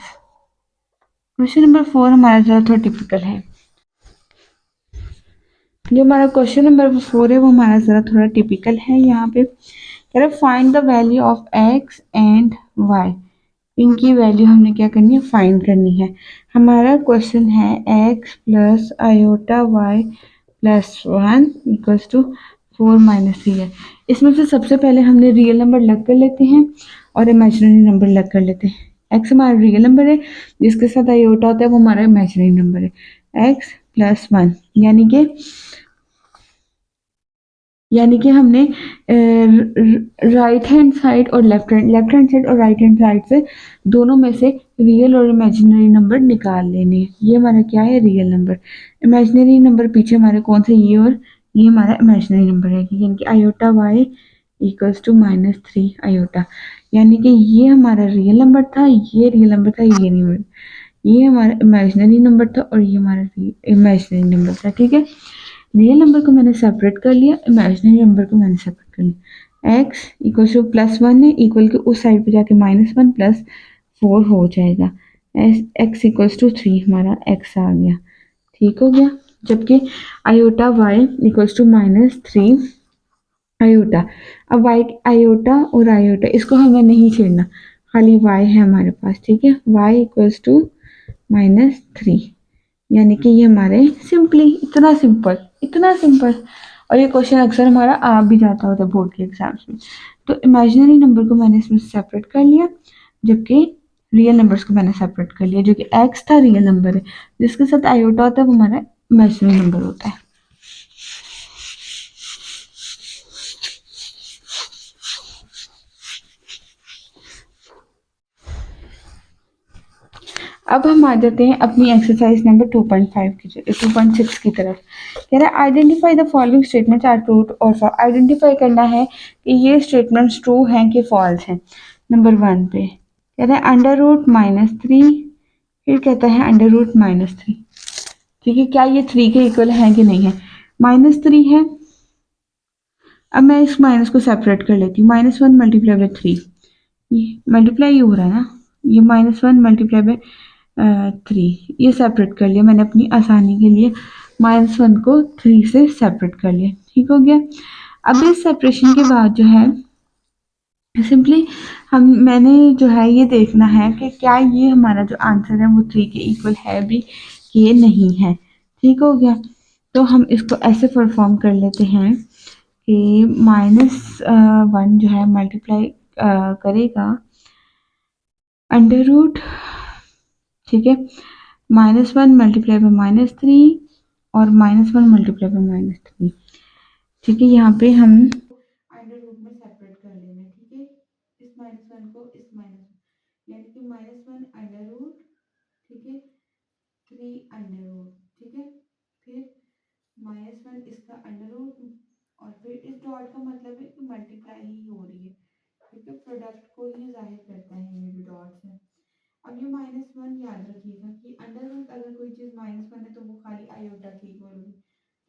क्वेश्चन नंबर 4 हमारा ज़रा थोड़ा टिपिकल है। जो हमारा क्वेश्चन नंबर 4 है वो हमारा ज़रा थोड़ा टिपिकल है। यहाँ पे कह रहा है find the value of x and y. इनकी वैल्यू हमने क्या करनी है, फाइंड करनी है। हमारा क्वेश्चन है x plus iota y plus 1 equals to 4 minus 3 है। इसमें से सबसे पहले हमने रियल नंबर लग कर लेते हैं और इमेजिनरी नंबर लग कर लेते हैं। एक्स हमारा रियल नंबर है, जिसके साथ आयोटा होता है वो हमारा इमेजिनरी नंबर है। एक्स प्लस 1, यानी कि हमने राइट हैंड साइड और लेफ्ट हैंड साइड और राइट हैंड साइड से दोनों में से रियल और इमेजिनरी नंबर निकाल लेने हैं। ये हमारा क्या है, रियल नंबर। इमेजिनरी नंबर पीछे हमारे कौन से, ये और ये हमारा इमेजिनरी नंबर है, यानी कि iota y equals to -3 iota. यानी कि ये हमारा रियल नंबर था, ये रियल नंबर था, ये नहीं, ये हमारा इमेजिनरी नंबर था और ये हमारा इमेजिनरी नंबर था। ठीक है, रियल नंबर को मैंने सेपरेट कर लिया, इमेजिनरी नंबर को मैंने सेपरेट कर लिया। एक्स इक्वल टू +1 है, इक्वल के उस साइड पे जाके -1 प्लस 4 हो जाएगा। एक्स इक्वल्स टू 3 हमारा एक्स आ गया। ठीक हो गया, जबकि iota y equals to -3 iota. अब वाई आयोटा और आयोटा इसको हमें नहीं छेड़ना, खाली वाई है हमारे पास। ठीक है, वाई इक्वल्स टू -3, यानी कि ये हमारे सिंपली इतना सिंपल, इतना सिंपल। और ये क्वेश्चन अक्सर हमारा आ भी जाता होता है बोर्ड के एग्जाम्स में। तो इमेजिनरी नंबर को मैंने इसमें सेपरेट कर लिया, जबकि रियल नंबर्स को मैंने सेपरेट कर लिया। जो कि एक्स था रियल नंबर है, जिसके साथ आयोटा होता है वो हमारा इमेजिनरी नंबर होता है। अब हम आ जाते हैं अपनी एक्सरसाइज नंबर 2.5 की 2.6 की तरफ। कह रहा है identify the following statements are true और फॉल्स। आइडेंटिफाई करना है कि ये स्टेटमेंट्स ट्रू हैं कि फॉल्स हैं। नंबर 1 पे कह रहा है √-3, फिर कहता है √-3। ठीक है, क्या ये 3 के इक्वल है कि नहीं है। -3 है, अब मैं इस माइनस को सेपरेट कर लेती हूँ। -1 मल्टीप्लाई बाई 3, ये मल्टीप्लाई हो रहा है ना, ये -1 मल्टीप्लाई बाई 3, ये सेपरेट कर लिया मैंने अपनी आसानी के लिए। -1 को 3 से सेपरेट कर लिया। ठीक हो गया। अब इस सेपरेशन के बाद जो है सिंपली मैंने जो है ये देखना है कि क्या ये हमारा जो आंसर है वो 3 के इक्वल है भी कि नहीं है। ठीक हो गया, तो हम इसको ऐसे परफॉर्म कर लेते हैं कि -1 जो है मल्टीप्लाई करेगा अंडर रूट, ठीक है, -1 मल्टीप्लाई बाई -3 और -1 मल्टीप्लाई बाई -3। ठीक है, यहाँ पे हम अंडर रूट में सेपरेट कर लेना है। ठीक है, इस -1 को इस यानी कि -1 अंडर रूट, ठीक है, 3 अंडर रूट, ठीक है, फिर -1 इसका अंडर रूट, और फिर इस डॉट का मतलब है कि मल्टीप्लाई ही हो रही है, क्योंकि प्रोडक्ट को ही जाहिर करता है ये जो डॉट्स है। अब ये -1 याद रखिएगा कि अंडर रूट अगर कोई चीज़ -1 है तो वो खाली आयोटा की इक्वल होगी,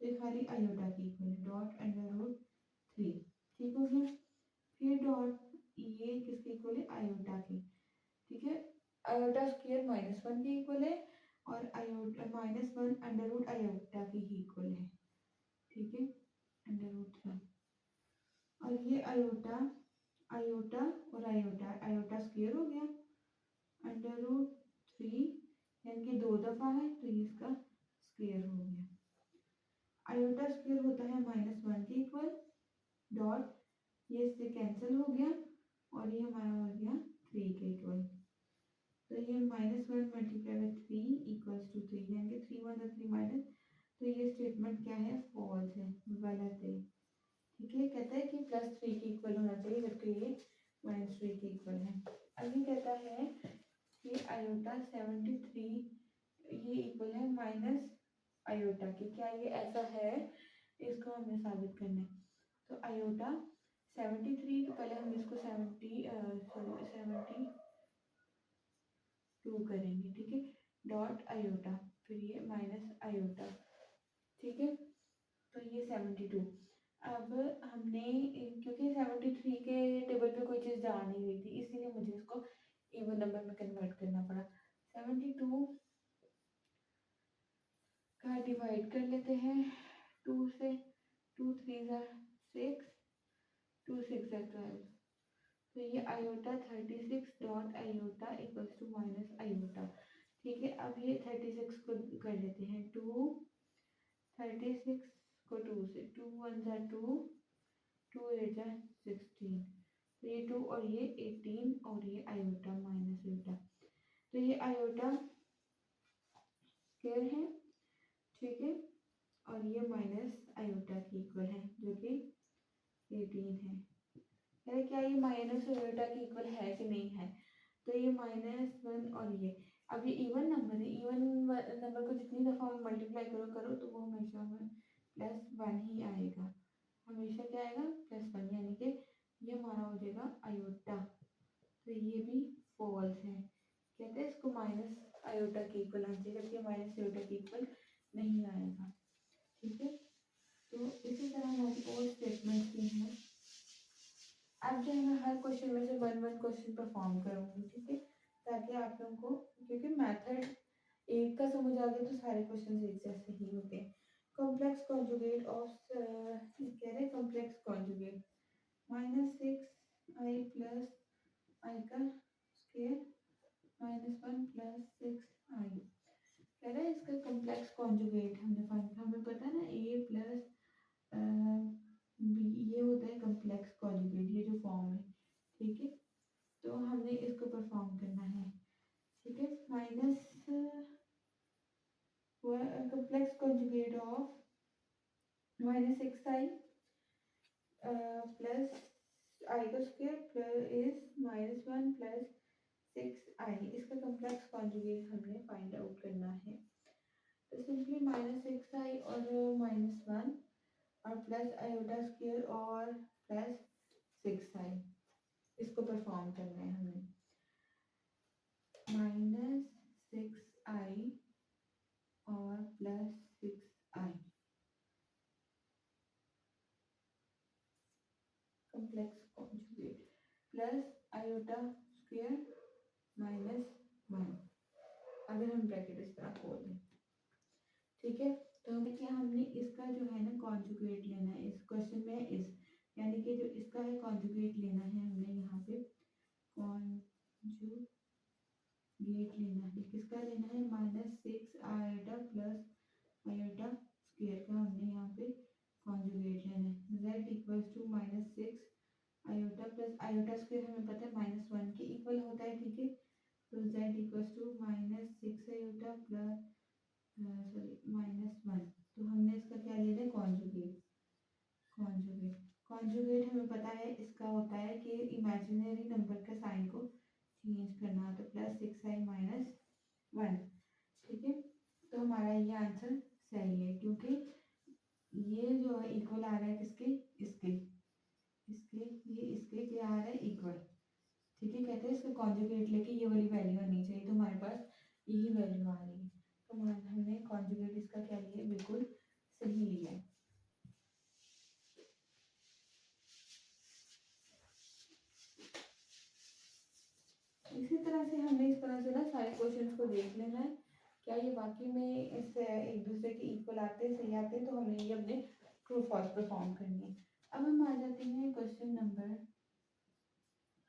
तो ये खाली आयोटा की इक्वल है, डॉट √3। ठीक हो गया, फिर डॉट ये किसके इक्वल है, आयोटा की। ठीक है, आयोटा स्क्वायर -1 के इक्वल है और आयोटा -1 अंडर रूट आयोटा की ही इक्वल है। ठीक है, √3, और ये आयोटा आयोटा और आयोटा आयोटा स्क्वायर हो गया, √3 यानी कि 2 दफ़ा है तो ये इसका स्क्वायर हो गया। आयोटा स्क्वायर होता है -1 के इक्वल, डॉट ये इससे कैंसिल हो गया और ये हमारा हो गया 3 के इक्वल। तो ये -1 मल्टीप्लाई बाई 3 इक्वल्स टू 3, यानी कि 3 1 3 माइनस, तो ये स्टेटमेंट क्या है, फॉल्स है, गलत है। ठीक है, कहता है कि +3 के इक्वल होना चाहिए, जबकि ये -3 के इक्वल है। अभी कहता है कि आयोटा 73 ये इक्वल है माइनस आयोटा के। क्या ये ऐसा है? इसको हमें साबित करना है। तो आयोटा 73 तो पहले हम इसको 72 करेंगे, ठीक है, डॉट आयोटा, फिर ये माइनस आयोटा, ठीक है। तो ये 72। अब हमने क्योंकि 73 के टेबल पे कोई चीज़ जा नहीं रही थी, इसीलिए मुझे इसको इवन नंबर में कन्वर्ट करना पड़ा। 72 का डिवाइड कर लेते हैं 2 से, 2 3 6, 2 6 12। तो ये iota 36 dot iota equals to minus iota, ठीक है। अब ये 36 को कर लेते हैं 2, 36 को 2 से, 2 1 जा 2, 2 8 जा 16, तो ये 2 और ये 18 और ये आयोटा माइनस आयोटा, तो ये आयोटा स्क्वायर है, ठीक है, और ये माइनस आयोटा की इक्वल है जो कि 18 है। अरे क्या ये माइनस आयोटा की इक्वल है कि नहीं है? तो ये -1 और ये, अब ये इवन नंबर है, इवन नंबर को जितनी दफ़ा मल्टीप्लाई करो तो वो हमेशा +1 ही आएगा, हमेशा क्या आएगा? +1, यानी कि ये हमारा हो जाएगा आयोटा। तो ये भी फॉल्स है, कहते हैं इसको माइनस आयोटा की इक्वल आना चाहिए, जबकि माइनस आयोटा की इक्वल नहीं आएगा, ठीक है। तो इसी तरह हमारी और स्टेटमेंट भी हैं। अब जो है मैं हर क्वेश्चन में से 1 क्वेश्चन परफॉर्म करूँगी, ठीक है, ताकि आप लोगों को, क्योंकि मेथड एक का समझ आ गया तो सारे क्वेश्चन एक जैसे ही होते हैं। कॉम्प्लेक्स कॉन्जुगेट ऑफ कह रहे complex conjugate -6i plus i का स्क्वायर -1 प्लस 6i, कह रहे हैं इसका कॉम्प्लेक्स कॉन्जुगेट हमें पता है ना, a प्लस बी ये होता है कॉम्प्लेक्स कॉन्जुगेट, ये जो फॉर्म है, ठीक है। तो हमने इसको परफॉर्म करना है, ठीक है। Minus complex conjugate of -6i plus i का स्क्वायर इज -1 प्लस 6i, इसका कॉम्प्लेक्स कॉन्जुगेट हमने फाइंड आउट करना है। तो सिंपली -6i और -1 और प्लस आयोटा स्क्वायर और प्लस 6i, इसको परफॉर्म करना है हमें। -6i और plus 6i complex conjugate plus iota square -1, अगर हम ब्रैकेट इस तरह खोल दें, ठीक है। तो हमें क्या, हमने इसका जो है ना कॉन्जुगेट लेना है इस क्वेश्चन में, इस यानी कि जो इसका है कॉन्जुगेट लेना है हमने, यहाँ पे कॉन्जुगेट लेना है, किसका लेना है? -6 आयोटा प्लस आयोटा स्क्वायर का हमने यहाँ पे कॉन्जुगेट लेना है। z equals to -6 iota plus iota square हमें पता है -1 के इक्वल होता है, ठीक है। तो z equals to -6 iota plus -1, तो हमने इसका क्या लेना है? कॉन्जुगेट। कॉन्जुगेट हमें पता है इसका होता है कि इमेजिनरी नंबर का साइन को चेंज करना, तो +6i -1, ठीक है। तो हमारा ये आंसर सही है, क्योंकि ये जो है इक्वल आ रहा है किसके? इसके ये इसके क्या आ रहा है? इक्वल, ठीक है। कहते हैं इसका कॉन्जुगेट लेके ये वाली वैल्यू आनी चाहिए, तो हमारे पास यही वैल्यू आ रही है, तो हमने कॉन्जुगेट इसका क्या लिया? बिल्कुल सही लिया है। इसी तरह से हमने इस तरह से ना सारे क्वेश्चंस को देख लेना है, क्या ये वाकई में इस एक दूसरे के इक्वल आते हैं, सही आते हैं, तो हमें ये अपने ट्रू फॉल्स परफॉर्म करनी है। अब हम आ जाते हैं क्वेश्चन नंबर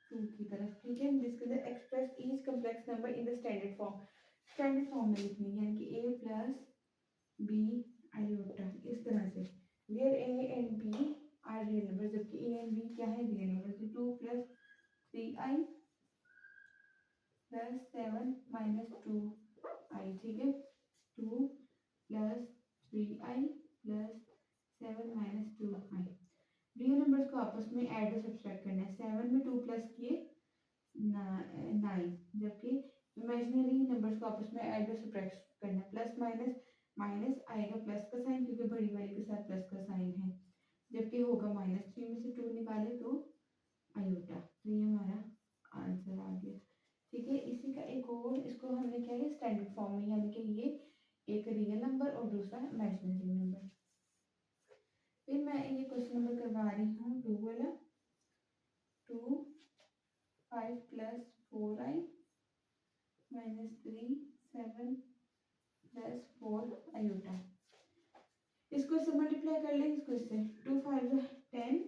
2 की तरफ, ठीक है, जिसके अंदर express each complex number in the standard form में लिखनी है, यानी कि a प्लस बी आयोटा, इस तरह से, where a and b are real number, जबकि a एंड b क्या है? Real number. तो 2 plus 3i plus 7 minus 2i, ठीक है, 2 plus 3i plus 7 minus 2i। Real numbers को आपस में ऐड और सब्सट्रैक्ट करना है। 7 में 2 प्लस किए 7 प्लस 4 आयोटा। इसको इससे मल्टीप्लाई कर लें, इसको इससे 2 5 10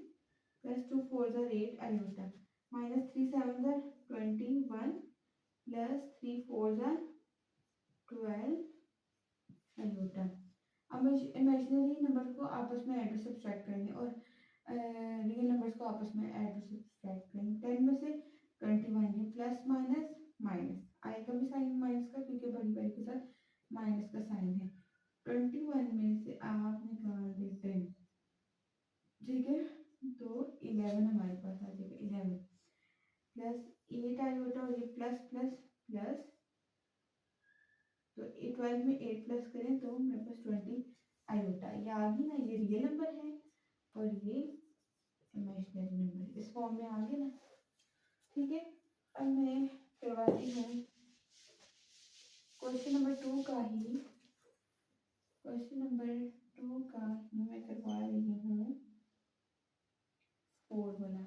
plus 2 4 8 iota minus 3 7 21 plus 3 4 12 iota. अब इमेजिनरी नंबर को आपस में ऐड और सब्सट्रैक्ट करेंगे और रियल नंबर्स को आपस में ऐड और सब्सट्रैक्ट करेंगे। 10 में से 21 ये प्लस माइनस माइनस आएगा भी साइन माइनस का, क्योंकि बड़ी बड़ी के साथ माइनस का साइन है। 21 में से आप निकाल दें 10, ठीक है, तो 11 हमारे पास आ जाएगा। 11 प्लस 8 आयोटा और ये प्लस प्लस प्लस, तो 12 में 8 प्लस करें तो मेरे पास 20 आयोटा। ये आ गई ना, ये रियल नंबर है और ये इमेजिनरी नंबर, इस फॉर्म में आ गया ना, ठीक है। अब मैं करवाती हूँ क्वेश्चन नंबर 2 का ही, क्वेश्चन नंबर 2 का ही मैं करवा रही हूँ 4 वाला।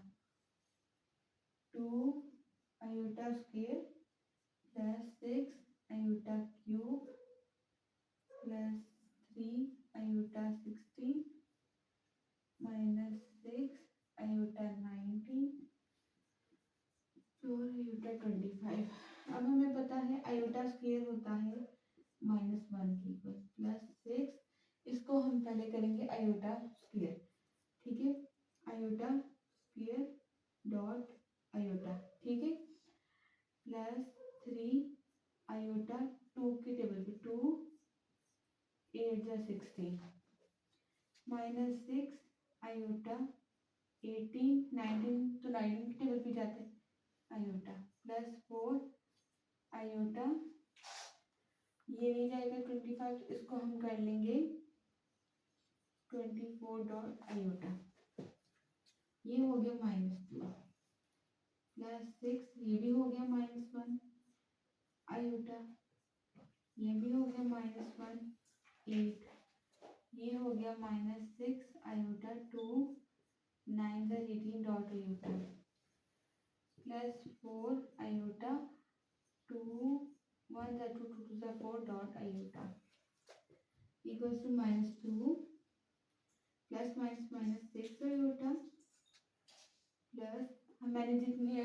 2 iota square plus 6 iota cube plus 3 iota 16 minus 6 iota 19 4 iota 25। अब हमें पता है आयोटा स्क्वायर होता है -1 के इक्वल प्लस 6, इसको हम पहले करेंगे आयोटा स्क्वायर, ठीक है, आयोटा स्क्वायर डॉट आयोटा, ठीक है, प्लस 3 आयोटा 2 के टेबल पे 2 8 16 माइनस 6 आयोटा 18 19, तो 19 के टेबल पे जाते हैं आयोटा प्लस 4 आयोटा, ये नहीं जाएगा 25, इसको हम कर लेंगे 24 डॉट आयोटा। ये हो गया -2 प्लस 6, ये भी हो गया -1 आयोटा, ये भी हो गया -1 8, ये हो गया -6 iota 2 9 18 dot iota plus 4 iota 2 1 2 2 4 dot iota equals to -2 plus minus minus 6 iota plus, मैंने जितनी,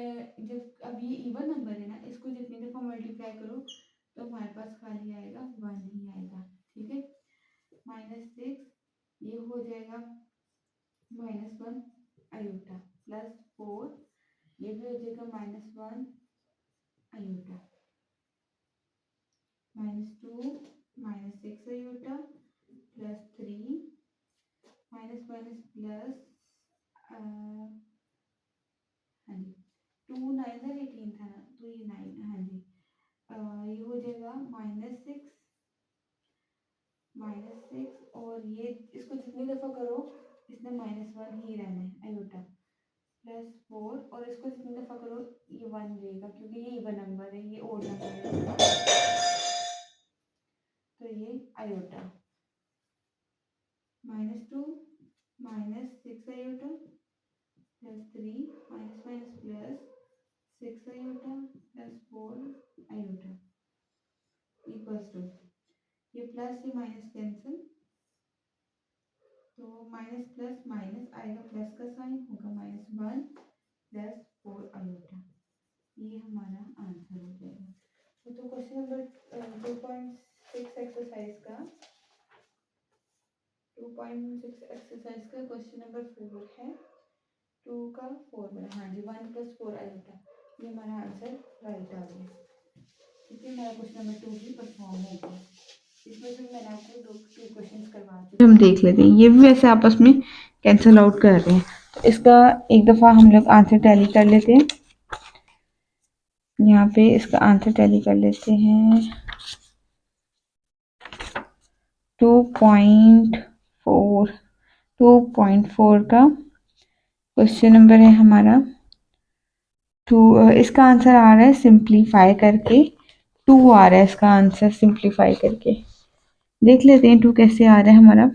जब अब ये इवन नंबर है ना, इसको जितनी दफ़ा मल्टीप्लाई करो तो हमारे पास खाली आएगा 1 ही आएगा, ठीक है, -6 ये हो जाएगा -1 आयोटा प्लस 4 ये भी हो जाएगा -1 iota -2 -6 iota plus 3 minus minus plus, हाँ जी 2 9 18 था ना, तो ये 9, हाँ जी, ये हो जाएगा -6 और ये इसको जितनी दफ़ा करो इसमें -1 ही रहना है आयोटा प्लस 4 और इसको जितनी दफ़ा करो ये 1 रहेगा, क्योंकि ये इवन नंबर है, ये ओड नंबर है, तो ये iota -2 -6 iota plus 3 minus minus plus 6 iota plus 4 iota equals to, ये प्लस ये माइनस कैंसिल, तो माइनस प्लस माइनस आएगा, प्लस का साइन होगा -1 प्लस 4 आयोटा, ये हमारा आंसर हो जाएगा। तो क्वेश्चन नंबर 2.6 एक्सरसाइज का 2.6 एक्सरसाइज का क्वेश्चन नंबर 4 है, 2 का 4 बना, हाँ जी 1 प्लस 4 आयोटा, ये हमारा आंसर राइट आ गया, ठीक है, मेरा क्वेश्चन नंबर 2 भी परफॉर्म हो गया। इसमें भी मैंने आपको 2 क्वेश्चन करवा चुके, हम देख लेते हैं, ये भी वैसे आपस में कैंसिल आउट कर रहे हैं, तो इसका एक दफ़ा हम लोग आंसर टैली कर लेते हैं, यहाँ पे इसका आंसर टैली कर लेते हैं। 2.4 का क्वेश्चन नंबर है हमारा 2, इसका आंसर आ रहा है सिंप्लीफाई करके 2 आ रहा है, इसका आंसर सिंप्लीफाई करके देख लेते हैं 2 कैसे आ रहा है हमारा।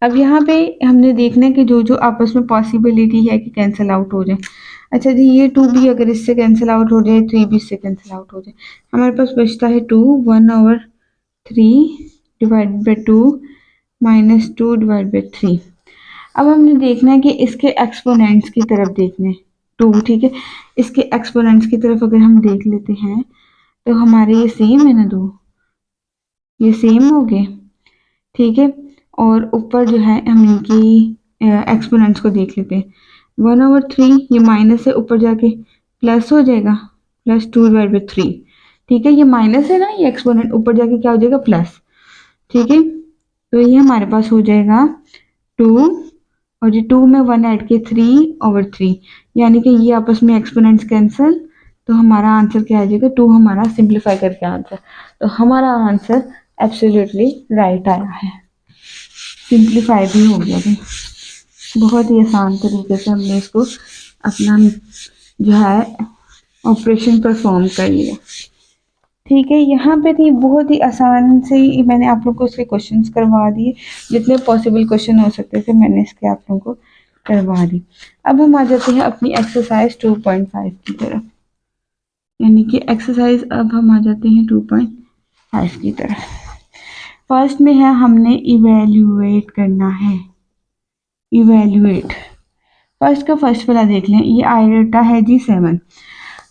अब यहाँ पे हमने देखना है कि जो जो आपस में पॉसिबिलिटी है कि कैंसिल आउट हो जाए। अच्छा जी, ये 2 भी अगर इससे कैंसिल आउट हो जाए, 3 भी इससे कैंसिल आउट हो जाए, हमारे पास बचता है 2, 1/3 divide by 2 minus 2 divide by 3। अब हमने देखना है कि इसके एक्सपोनेंट्स की तरफ देखना है 2, ठीक है। इसके एक्सपोनेंट्स की तरफ अगर हम देख लेते हैं तो हमारे ये सेम है ना, दो ये सेम हो गए, ठीक है। और ऊपर जो है हम इनकी एक्सपोनेंट्स को देख लेते हैं। 1/3 ये माइनस है, ऊपर जाके प्लस हो जाएगा, प्लस 2/3, ठीक है। ये माइनस है ना, ये एक्सपोनेंट ऊपर जाके क्या हो जाएगा, प्लस, ठीक है। तो ये हमारे पास हो जाएगा 2, और ये 2 में 1 ऐड के 3/3, यानी कि ये आपस में एक्सपोनेंट्स कैंसिल, तो हमारा आंसर क्या आ जाएगा, 2 हमारा सिंप्लीफाई करके आंसर। तो हमारा आंसर एब्सोल्युटली राइट आया है, सिंप्लीफाई भी हो गया भाई। बहुत ही आसान तरीके से हमने इसको अपना जो है ऑपरेशन परफॉर्म कर लिया, ठीक है। यहाँ पे थी बहुत ही आसान से ही मैंने आप लोग को उसके क्वेश्चंस करवा दिए, जितने पॉसिबल क्वेश्चन हो सकते थे मैंने इसके आप लोगों को करवा दी। अब हम आ जाते हैं अपनी एक्सरसाइज 2.5 की तरफ, यानी कि एक्सरसाइज अब हम आ जाते हैं 2.5 की तरफ। फर्स्ट में है हमने इवेल्युएट करना है, इवेल्युएट। फर्स्ट का फर्स्ट वाला देख लें, ये आयोटा है जी 7।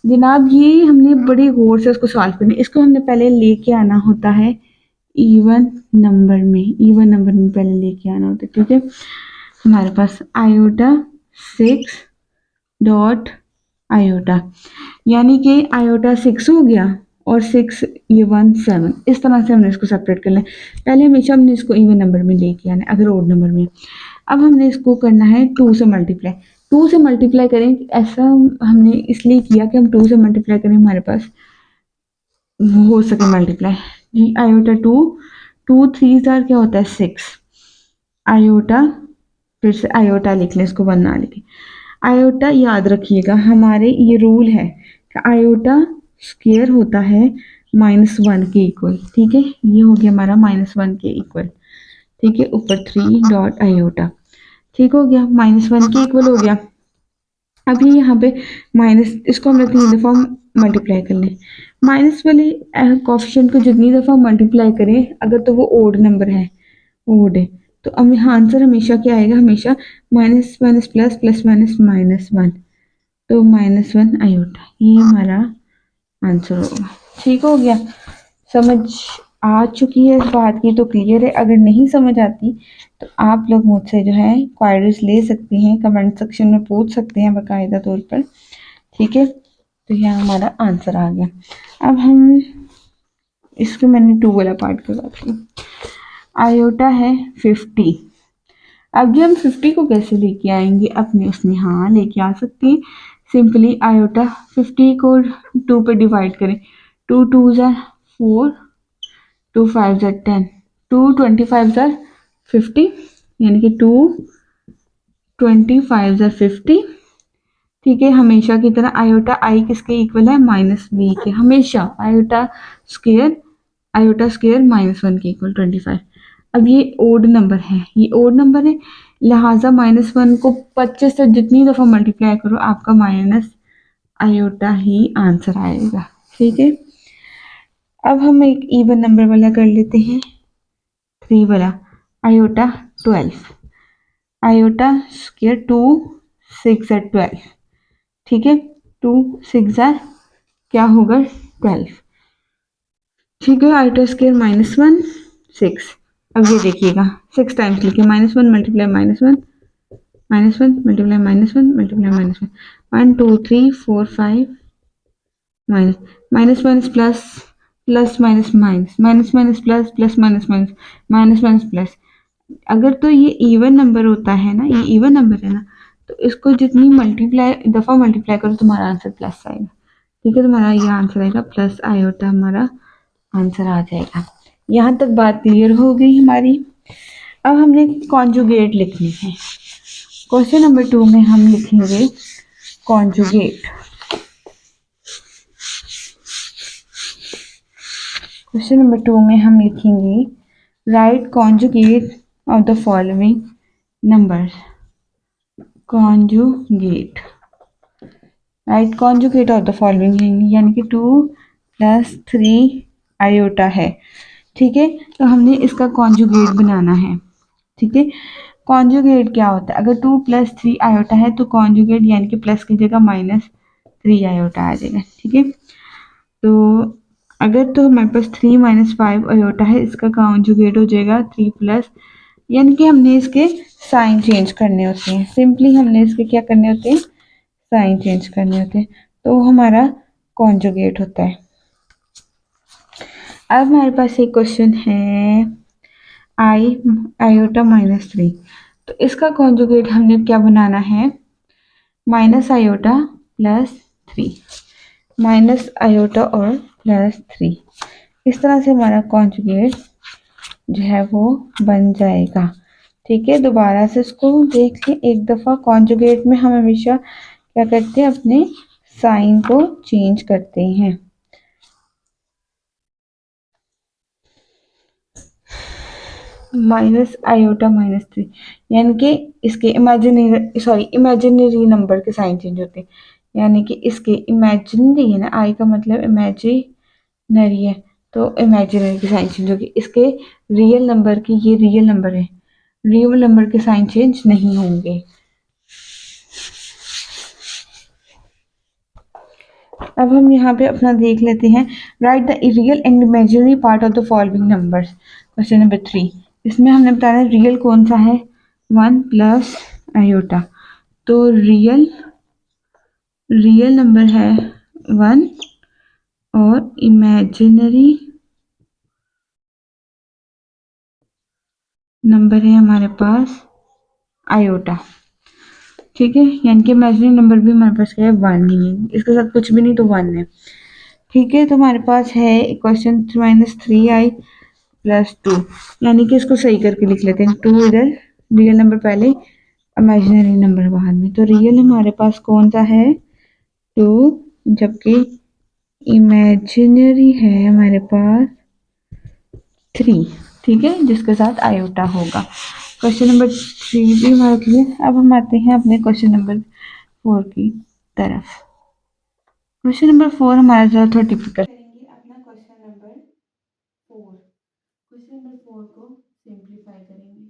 जनाब ये हमने बड़ी गौर से इसको सॉल्व करना है, इसको हमने पहले लेके आना होता है इवन नंबर में, इवन नंबर में पहले लेके आना होता है, ठीक है। हमारे पास आयोटा 6 डॉट आयोटा, यानी कि आयोटा 6 हो गया और 6 ये 1 7, इस तरह से हमने इसको सेपरेट कर लें। पहले हमेशा हमने इसको इवन नंबर में लेके आना है, अगर ओड नंबर में। अब हमने इसको करना है 2 से मल्टीप्लाई, 2 से मल्टीप्लाई करें, ऐसा हमने इसलिए किया कि हम 2 से मल्टीप्लाई करें हमारे पास हो सके मल्टीप्लाई जी। आयोटा 2, 2 3 क्या होता है 6, आयोटा, फिर से आयोटा लिख लें, इसको 1 ना लिखें। आयोटा याद रखिएगा, हमारे ये रूल है कि आयोटा स्क्वायर होता है -1 के इक्वल, ठीक है। ये हो गया हमारा -1 के इक्वल, ठीक है। ऊपर 3 डॉट आयोटा, ठीक हो गया, -1 के इक्वल हो गया। अभी यहाँ पे माइनस, इसको हम 3 दफ़ा मल्टीप्लाई कर लें। माइनस वाले कोफिशिएंट को जितनी दफ़ा मल्टीप्लाई करें, अगर तो वो ओड नंबर है, ओड है, तो अब यहाँ आंसर हमेशा क्या आएगा, हमेशा minus minus plus, plus minus -1, तो -1 आयोटा, ये हमारा आंसर होगा, ठीक हो गया। समझ आ चुकी है इस बात की तो क्लियर है, अगर नहीं समझ आती तो आप लोग मुझसे जो है क्वायरीज ले सकती हैं, कमेंट सेक्शन में पूछ सकते हैं बाकायदा तौर पर, ठीक है। तो यह हमारा आंसर आ गया। अब हम इसको मैंने 2 वाला पार्ट करवाती हूँ। आयोटा है 50, अब ये हम 50 को कैसे लेके आएंगे अपने उसमें, हाँ लेके आ सकते हैं। सिंपली आयोटा 50 को 2 पे डिवाइड करें, 2 2 ज़ा 4, 2 5 ज़ा 10, 2 25 ज़ा 50, यानी कि 2 25 ज़ा 50, ठीक है। हमेशा की तरह आयोटा आई किसके इक्वल है, -b के, हमेशा आयोटा स्क्वायर, आयोटा स्क्वायर -1 के इक्वल 25। अब ये ओड नंबर है, ये ओड नंबर है, लिहाजा -1 को 25 से जितनी दफ़ा मल्टीप्लाई करो आपका माइनस आयोटा ही आंसर आएगा, ठीक है। अब हम एक इवन नंबर वाला कर लेते हैं, 3 वाला, आयोटा 12, आयोटा स्क्वायर 2 6 ज़ा 12, ठीक है। 2 6 ज़ा क्या होगा 12, ठीक है। आयोटा स्क्वायर -1 6, अब ये देखिएगा 6 टाइम्स लिखे, -1 multiply -1, -1 multiply -1 multiply -1, 1 2 3 4 5, minus minus minus plus, plus minus minus, minus minus plus, plus minus minus, minus minus plus. अगर तो ये इवन नंबर होता है ना, ये इवन नंबर है ना, तो इसको जितनी मल्टीप्लाई दफ़ा मल्टीप्लाई करो तुम्हारा आंसर प्लस आएगा, ठीक है। तुम्हारा ये आंसर आएगा प्लस आयोटा, हमारा आंसर आ जाएगा। यहाँ तक बात क्लियर हो गई हमारी। अब हमने कॉन्जुगेट लिखनी है। क्वेश्चन नंबर 2 में हम लिखेंगे कॉन्जुगेट। क्वेश्चन नंबर 2 में हम लिखेंगे right conjugate of the following numbers, conjugate, right conjugate of the following यानी कि 2 + 3 आयोटा है। ठीक है, तो हमने इसका कॉन्जुगेट बनाना है। ठीक है, कॉन्जुगेट क्या होता है? अगर 2 + 3 आयोटा है तो कॉन्जुगेट यानी कि प्लस की जगह -3 आयोटा आ जाएगा। ठीक है, तो अगर तो हमारे पास 3 - 5 आयोटा है, इसका कॉन्जुगेट हो जाएगा 3 + यानी कि हमने इसके साइन चेंज करने होते हैं। सिंपली हमने इसके क्या करने होते हैं? साइन चेंज करने होते हैं, तो हमारा कॉन्जुगेट होता है। अब हमारे पास एक क्वेश्चन है आयोटा -3, तो इसका कॉन्जुगेट हमने क्या बनाना है? -आयोटा +3, -आयोटा और +3, इस तरह से हमारा कॉन्जुगेट जो है वो बन जाएगा। ठीक है, दोबारा से इसको देख लें एक दफ़ा। कॉन्जुगेट में हम हमेशा क्या करते हैं? अपने साइन को चेंज करते हैं। -आयोटा -3 यानी कि इसके इमेजिनरी नंबर के साइन चेंज होते हैं। यानी कि इसके इमेजिनरी है ना, आई का मतलब इमेजिनरी है, तो इमेजिनरी के साइन चेंज होगी। इसके रियल नंबर की, ये रियल नंबर है, रियल नंबर के साइन चेंज नहीं होंगे। अब हम यहाँ पे अपना देख लेते हैं। Right the real and imaginary part of the following numbers. Question number 3, इसमें हमने बताना है रियल कौन सा है? 1 + आयोटा, तो रियल नंबर है 1 और इमेजिनरी नंबर है हमारे पास आयोटा। ठीक है, यानी कि इमेजिनरी नंबर भी हमारे पास क्या है? 1 ही है, इसके साथ कुछ भी नहीं तो 1 है। ठीक है, तो हमारे पास है क्वेश्चन -3i +2, यानी कि इसको सही करके लिख लेते हैं। 2 इधर, रियल नंबर पहले, इमेजिनरी नंबर बाद में। तो रियल हमारे पास कौन सा है? 2, जबकि इमेजिनरी है हमारे पास 3। ठीक है, जिसके साथ आयोटा होगा। क्वेश्चन नंबर 3 भी हमारा क्लियर। अब हम आते हैं अपने क्वेश्चन नंबर 4 की तरफ। क्वेश्चन नंबर 4 हमारा जरा थोड़ा टिपिकल करेंगे अपना क्वेश्चन नंबर 4। क्वेश्चन नंबर 4 को सिंप्लीफाई करेंगे।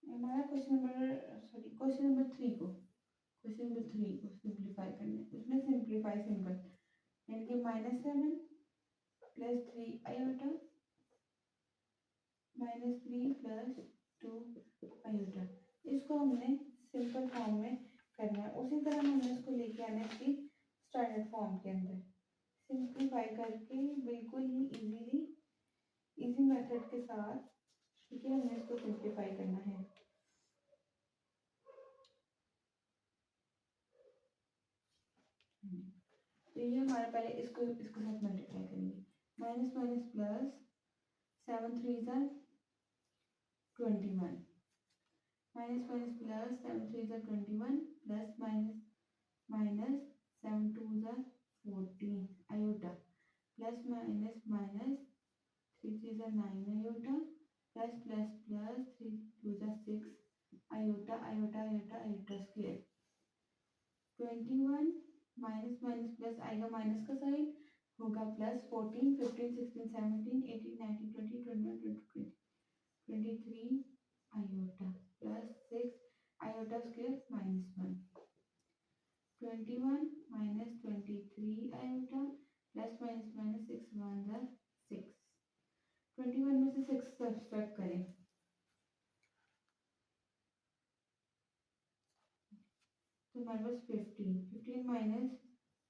हमारा क्वेश्चन नंबर 3 को सिंप्लीफाई करना है। उसमें सिंप्लीफाई सिंपल, यानी कि -7 + 3 आयोटा -3 + 2 आयोटा, इसको हमने सिंपल फॉर्म में करना है। उसी तरह हमने इसको लेके आना है इसकी स्टैंडर्ड फॉर्म के अंदर, सिंप्लीफाई करके बिल्कुल ही इजी मेथड के साथ। ठीक है, हमने इसको सिंप्लीफाई करना है। तो ये हमारा पहले इसको साथ मल्टीप्लाई करेंगे। माइनस माइनस प्लस, 7 3 ज़ा 21, माइनस माइनस प्लस, 7 3 ज़ा 21, प्लस माइनस माइनस, 7 2 ज़ा 14 आयोटा, प्लस माइनस माइनस, 3 3 ज़ा 9 आयोटा, प्लस प्लस प्लस, 3 2 ज़ा 6 iota iota iota iota square. 21 minus minus plus आएगा, माइनस का साइन होगा plus, 14 15 16 17 18 19 20 21 22 23 iota, plus 6 iota square -1, 21 minus 23 iota, plus minus minus 6 1 ज़ा 6, 21 में से 6 subtract करें तो हमारे पास 15 माइनस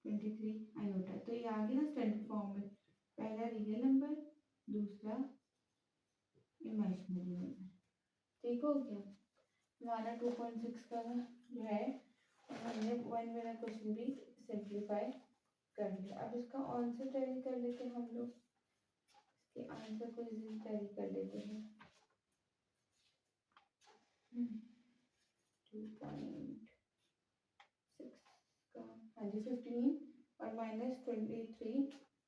23 आयोटा। तो ये आ गया ना स्टैंडर्ड फॉर्म में, पहला रियल नंबर, दूसरा इमेजिनरी नंबर। ठीक हो गया हमारा 2.6 का जो है, हमने 1 वाला क्वेश्चन भी सिंप्लीफाई कर लिया। अब इसका आंसर टैली कर लेते हैं हम लोग, इसके आंसर को इजीली टैली कर लेते हैं। 2.6 का, हाँ जी, 15 और -23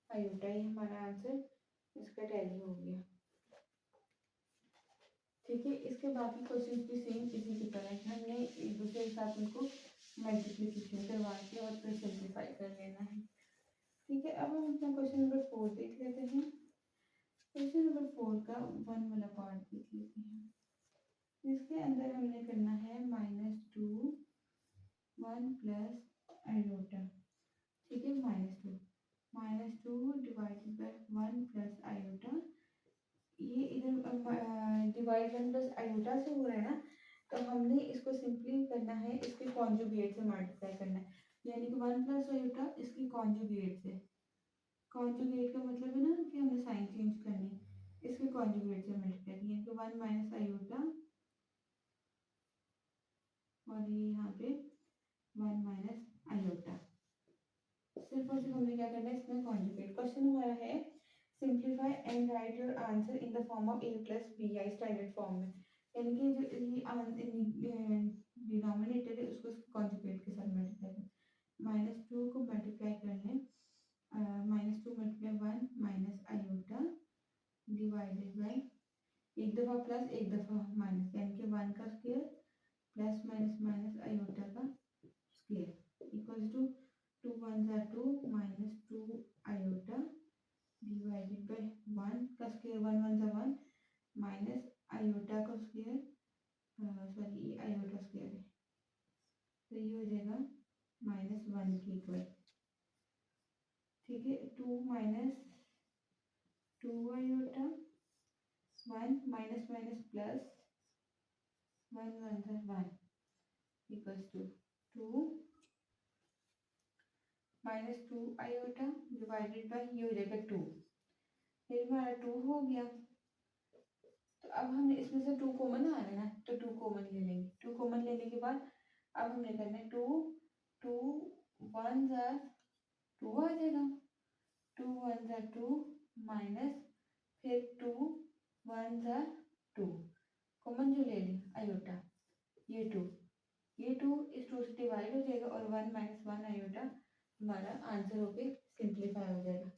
आयोटा, ये हमारा आंसर इसका टैली हो गया। ठीक है, इसके बाकी क्वेश्चंस भी सेम इसी की तरह है, हमने एक दूसरे के साथ उनको मल्टीप्लिकेशन करवा के और फिर सिंप्लीफाई कर लेना है। ठीक है, अब हम अपना क्वेश्चन नंबर 4 देख लेते हैं। क्वेश्चन नंबर 4 का 1 वाला पार्ट देख लेते हैं। इसके अंदर हमने करना है -2 1 प्लस आयोटा। ठीक है, -2 डिवाइडेड बाय 1 प्लस आयोटा। ये इधर डिवाइड 1 प्लस आयोटा से हो रहा है ना, तो हमने इसको सिंपली करना है, इसके कॉन्जुगेट से मल्टीप्लाई करना है, यानी कि 1 प्लस आयोटा इसकी कॉन्जुगेट से। कॉन्जुगेट का मतलब है ना कि हमने साइन चेंज करनी है, इसके कॉन्जुगेट से मल्टीप्लाई किया तो 1 माइनस आयोटा और ये यहाँ पे 1 माइनस आयोटा। सिर्फ और सिर्फ हमने क्या करना है इसमें कॉन्जुगेट। क्वेश्चन हमारा है simplify and write your answer in the form of a plus b i standard form में, यानी कि जो ये डिनोमिनेटर है उसको कॉन्जुगेट के साथ मल्टीप्लाई करें। -2 को मल्टीप्लाई कर लें, -2 multiply 1 minus iota divided bye एक दफ़ा प्लस एक दफ़ा माइनस, यानी कि 1 का square plus minus minus iota का स्क्वायर इक्वल्स टू 2 1 ज़ा 2 माइनस 2 आयोटा डिवाइडेड बाय 1 का स्क्वायर 1 1 ज़ा 1 माइनस आयोटा का स्क्वायर, सॉरी ये आयोटा स्क्वायर है तो ये हो जाएगा -1 के इक्वल। ठीक है, 2 minus 2 iota 1 minus minus plus 1 1 ज़ा 1 equals to 2 -2 iota divided by ये हो जाएगा 2। फिर हमारा 2 हो गया, तो अब हमने इसमें से 2 कॉमन आ रहा है ना, तो 2 कॉमन ले लेंगे। 2 कॉमन लेने के बाद अब हमने करना है 2 2 1 ज़ा 2 आ जाएगा, 2 1 ज़ा 2 माइनस फिर 2 1 ज़ा 2 कॉमन जो ले लें आयोटा, ये 2 इस 2 से डिवाइड हो जाएगा और 1 माइनस 1 आयोटा हमारा आंसर होके सिंप्लीफाई हो जाएगा।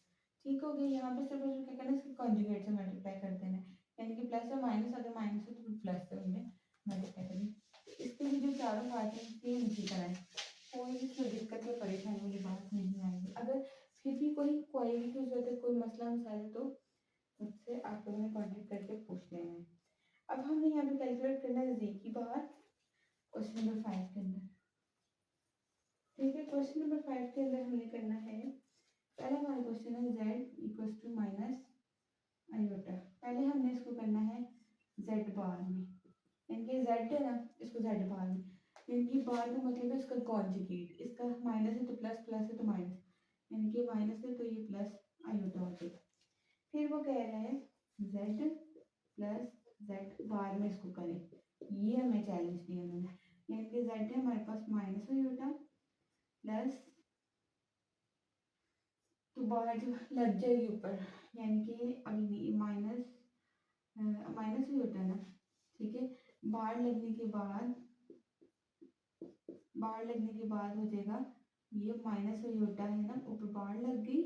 ठीक हो गया। यहाँ पे सिर्फ क्या करना है इसके कॉन्जुगेट से मल्टीप्लाई कर देना है, यानी कि प्लस और माइनस, अगर माइनस है तो फिर प्लस से हमें मल्टीप्लाई करनी है। इसके भी जो चारों पार्ट है सेम इसी तरह है, कोई भी कोई दिक्कत या परेशानी वाली बात नहीं आएगी। अगर फिर भी कोई क्वेरी की जरूरत है, कोई मसला मसाइल है तो मुझसे आप लोगों ने कॉन्टेक्ट करके पूछ लेना है। अब हमने यहाँ पे कैलकुलेट करना है जी की बार क्वेश्चन नंबर 5 के अंदर। ठीक है, क्वेश्चन नंबर 5 के अंदर हमने करना है, पहला हमारा क्वेश्चन है z equals to minus iota. पहले हमने इसको करना है z बार में, यानी कि z है ना, इसको z बार में, यानी कि बार का मतलब है इसका कॉन्जुगेट, इसका माइनस है तो प्लस, प्लस है तो माइनस, यानी कि माइनस है तो ये प्लस आयोटा हो जाएगा। फिर वो कह रहा है z प्लस z बार में इसको करें, ये हमें चैलेंज दिया उन्होंने, यानी कि z है हमारे पास माइनस आयोटा प्लस, तो बाहर जो लग जाएगी ऊपर, यानी कि अभी माइनस माइनस ही होता है ना। ठीक है, बाहर लगने के बाद हो जाएगा ये माइनस आयोटा है ना, ऊपर बाहर लग गई,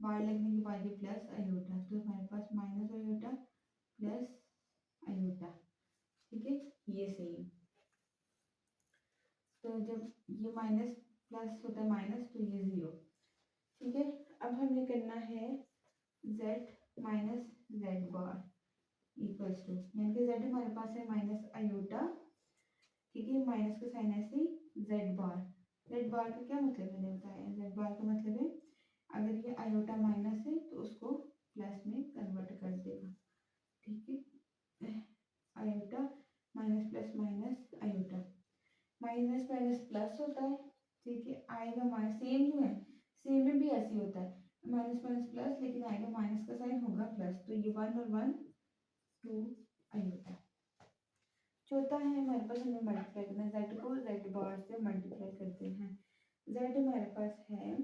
बाहर लगने के बाद ये प्लस आयोटा, तो हमारे पास माइनस आयोटा प्लस आयोटा। ठीक है, ये सेम, तो जब ये माइनस प्लस होता है माइनस तो ये 0। ठीक है, अब हमने करना है z minus z bar equals to, यानी कि z हमारे पास है माइनस आयोटा। ठीक है, माइनस का साइन ऐसे z बार, z बार का क्या मतलब मैंने बताया, z बार का मतलब है अगर ये आयोटा माइनस है तो उसको प्लस में कन्वर्ट कर देगा। ठीक है, iota minus plus minus iota, minus minus plus होता है। ठीक है, आएगा माइनस, सेम जो है सेम में भी ऐसे होता है, माइनस माइनस प्लस, लेकिन आएगा माइनस का साइन होगा प्लस, तो ये 1 और 1 2 आयोटा। चौथा है हमारे पास, हमें मल्टीप्लाई करना है, z को z बार से मल्टीप्लाई करते हैं। z हमारे पास है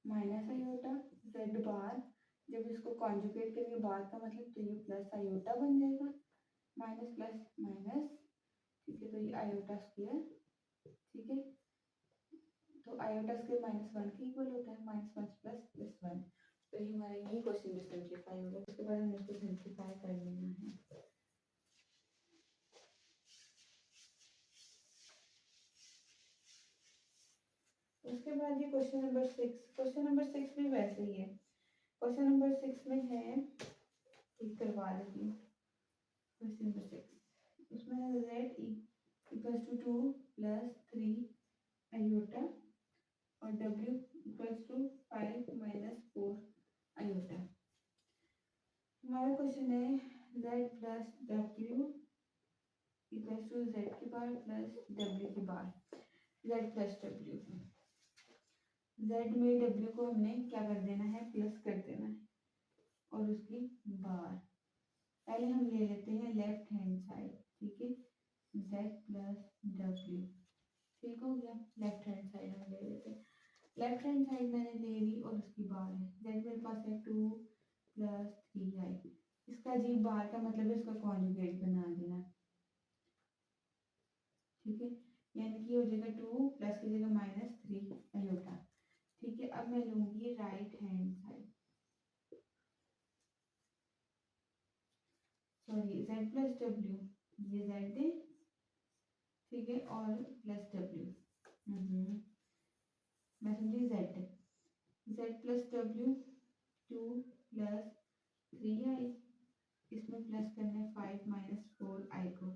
माइनस आयोटा, z बार जब इसको कॉन्जुगेट करेंगे बार का मतलब, तो ये प्लस आयोटा बन जाएगा, माइनस प्लस माइनस। ठीक है, तो ये आयोटा स्क्वायर। ठीक है, तो आयोटा स्क्वायर -1 के इक्वल होता है, -1 प्लस प्लस 1। तो ये हमारा ये क्वेश्चन भी सिंप्लीफाई होगा, उसके बाद हमें इसको सिंप्लीफाई कर लेना है। उसके बाद ये क्वेश्चन नंबर 6, क्वेश्चन नंबर 6 भी वैसे ही है। क्वेश्चन नंबर 6 में है, ठीक करवा देती हूँ, क्वेश्चन नंबर 6 उसमें है z equals to 2 plus 3 iota और w equals to 5 minus 4 iota. हमारा क्वेश्चन है z plus w equals to z की बार प्लस w की bar, z plus w, z में w को हमने क्या कर देना है, प्लस कर देना है और उसकी बार। पहले हम ले लेते हैं लेफ्ट हैंड साइड, ठीक है, z प्लस w, ठीक हो गया। लेफ्ट हैंड साइड हम ले लेते हैं, लेफ्ट हैंड साइड मैंने ले ली और उसकी बार है, z मेरे पास है 2 प्लस 3i, इसका जी बार का मतलब है इसका कॉन्जुगेट बना देना, ठीक है, यानी कि हो जाएगा 2 प्लस की जगह माइनस 3 आयोटा, ठीक है। अब मैं लूंगी right hand side, sorry z plus w, ये z है, ठीक है, और प्लस w, मैं समझी z plus w 2 plus 3i, इसमें प्लस करने 5 माइनस 4i को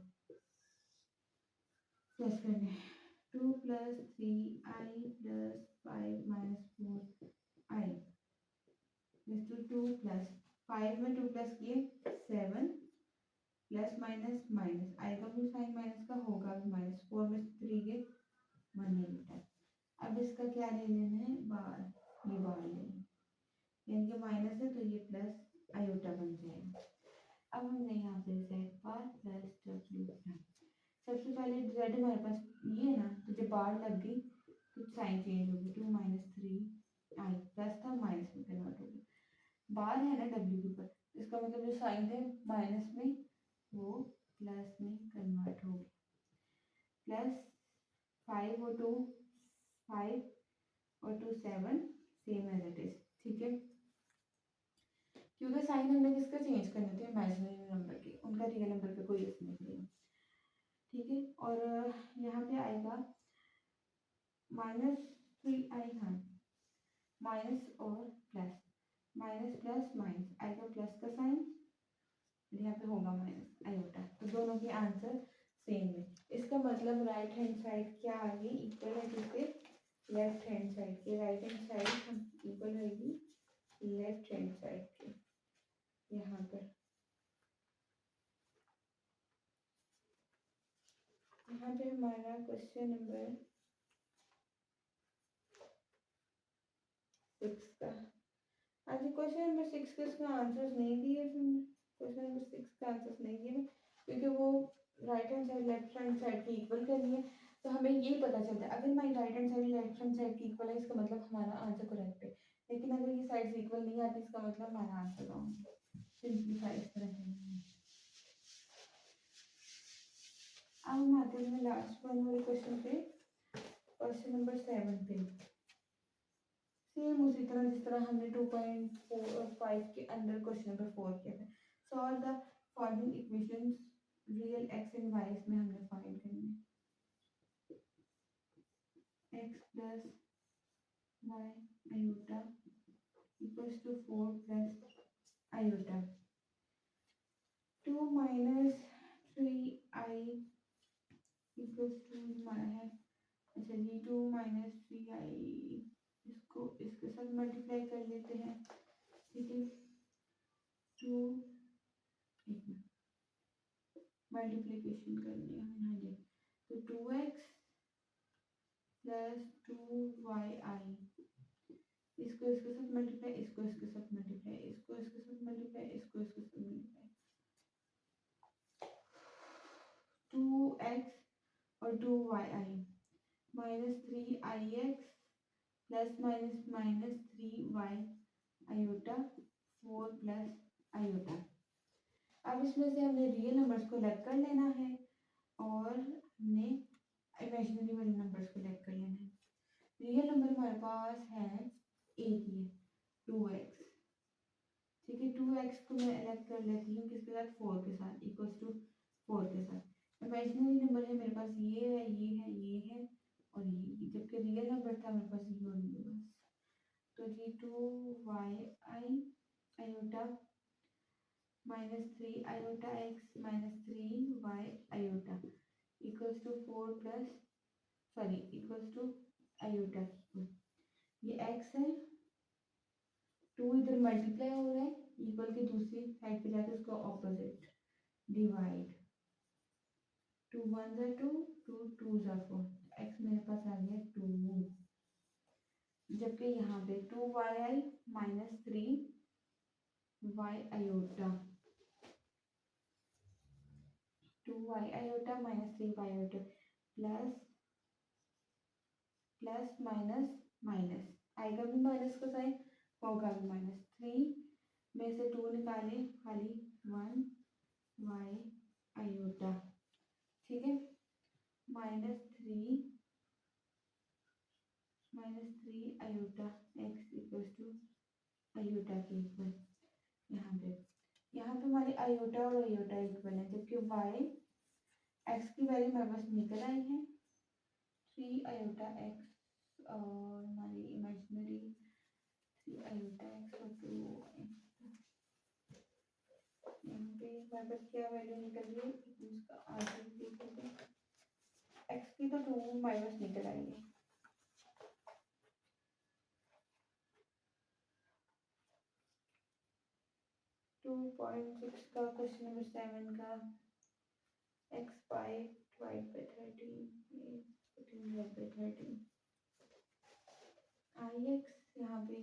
प्लस करने 2 plus 3i plus 5 minus 4i इस टू 2 प्लस 5 में 2 प्लस किए 7 प्लस माइनस माइनस आई का भी साइन माइनस का होगा भी माइनस, 4 में 3 के 1 नहीं बेटा। अब इसका क्या ले लेना है, बार, ये बार लेना, यानी कि माइनस है तो ये प्लस आयोटा बन जाएगा। अब हमने यहाँ पे z बार प्लस w, सबसे पहले z हमारे पास ये है ना, तो जब बार लग गई तो साइन चेंज होगी, 2 माइनस 3i प्लस था माइनस में कन्वर्ट हो गया, बार है ना w के ऊपर, इसका मतलब जो साइन है माइनस में वो प्लस में कन्वर्ट हो गया, प्लस 5 और 2 5 और 2 7 सेम एज इट इज, ठीक है, क्योंकि साइन हमने किसका चेंज करने थे, इमेजिनरी नंबर के, उनका रियल नंबर पे कोई इसमें नहीं है, ठीक है। और यहाँ पे आएगा माइनस 3i, हाँ माइनस और प्लस, माइनस प्लस माइनस आएगा प्लस का साइन, यहाँ पे होगा माइनस आयोटा, तो दोनों के आंसर सेम है। इसका मतलब राइट हैंड साइड क्या आ गई, इक्वल है किससे, लेफ्ट हैंड साइड के, राइट हैंड साइड इक्वल रहेगी लेफ्ट हैंड साइड के, यहाँ पर यहाँ पे हमारा क्वेश्चन नंबर 6 का, आज क्वेश्चन नंबर 6 के उसका आंसर्स नहीं दिए, फिर क्वेश्चन नंबर 6 का आंसर्स नहीं दिए क्योंकि वो right hand side left hand side की इक्वल करनी है, तो हमें यही पता चलता है अगर हमारी right hand side left hand side की इक्वल है इसका मतलब हमारा आंसर करेक्ट है, लेकिन अगर ये साइड इक्वल नहीं आती इसका मतलब हमारा आंसर रॉन्ग है। सिंपलीफाई इस तरह से। अब हम आते हैं लास्ट वन वाले क्वेश्चन पे, क्वेश्चन नंबर 7 पे, सेम उसी तरह जिस तरह हमने 2.5 के अंदर क्वेश्चन नंबर 4 किया था, solve the following equations, real x and y में हमने फाइंड करनी है, x plus y iota equals to 4 plus iota, 2 minus 3i equals to हमारा है, अच्छा जी 2 माइनस 3i, इसको इसके साथ मल्टीप्लाई कर लेते हैं, ठीक है, 2 मल्टीप्लीकेशन करनी है हाँ जी, तो 2x प्लस 2yi, इसको इसके साथ मल्टीप्लाई, इसको इसके साथ मल्टीप्लाई, इसको इसके साथ मल्टीप्लाई, इसको इसके साथ मल्टीप्लाई, 2x और 2yi minus 3ix plus minus minus 3y iota 4 plus iota. अब इसमें से हमने रियल नंबर्स को अलग कर लेना है और हमने इमेजिनरी वाले नंबर्स को अलग कर लेना है। रियल नंबर हमारे पास है एक ही है 2x, ठीक है, 2x को मैं अलग कर लेती हूँ किसके साथ, 4 के साथ, इक्वल्स टू 4 के साथ। इमेजिनरी नंबर है मेरे पास ये है ये है ये है और ये, जबकि क्योंकि रियल नंबर था मेरे पास ये होंगे बस। तो जी 2yi iota minus 3 i x minus 3y iota equals to 4 plus sorry equals to iota की ये x है, 2 इधर मल्टीप्लाई हो रहा है, इक्वल की दूसरी साइड पे जाके उसका ऑपोजिट डिवाइड, 2 1 जा 2, 2 2 जा 4, x मेरे पास आ गया 2, जबकि यहाँ पे 2yi minus 3y iota 2y iota minus 3y iota plus plus minus minus, आएगा भी माइनस का साइन, होगा भी माइनस, 3 में से 2 निकाले खाली 1y आयोटा, ठीक है, minus three iota x equal to iota के इक्वल, यहाँ पे हमारे आयोटा और आयोटा इक्वल है, जबकि y x की वैल्यू हमारे पास निकल आई है 3 आयोटा x और हमारी इमेजिनरी 3 आयोटा x और 2 यहाँ पे हमारे पास क्या वैल्यू निकल रही है इसका आंसर देखते हैं, x की तो 2 माइनस निकल आई है, 2.6 का क्वेश्चन नंबर 7 का x5 divide by 13 14 divide by 13 ix यहाँ पे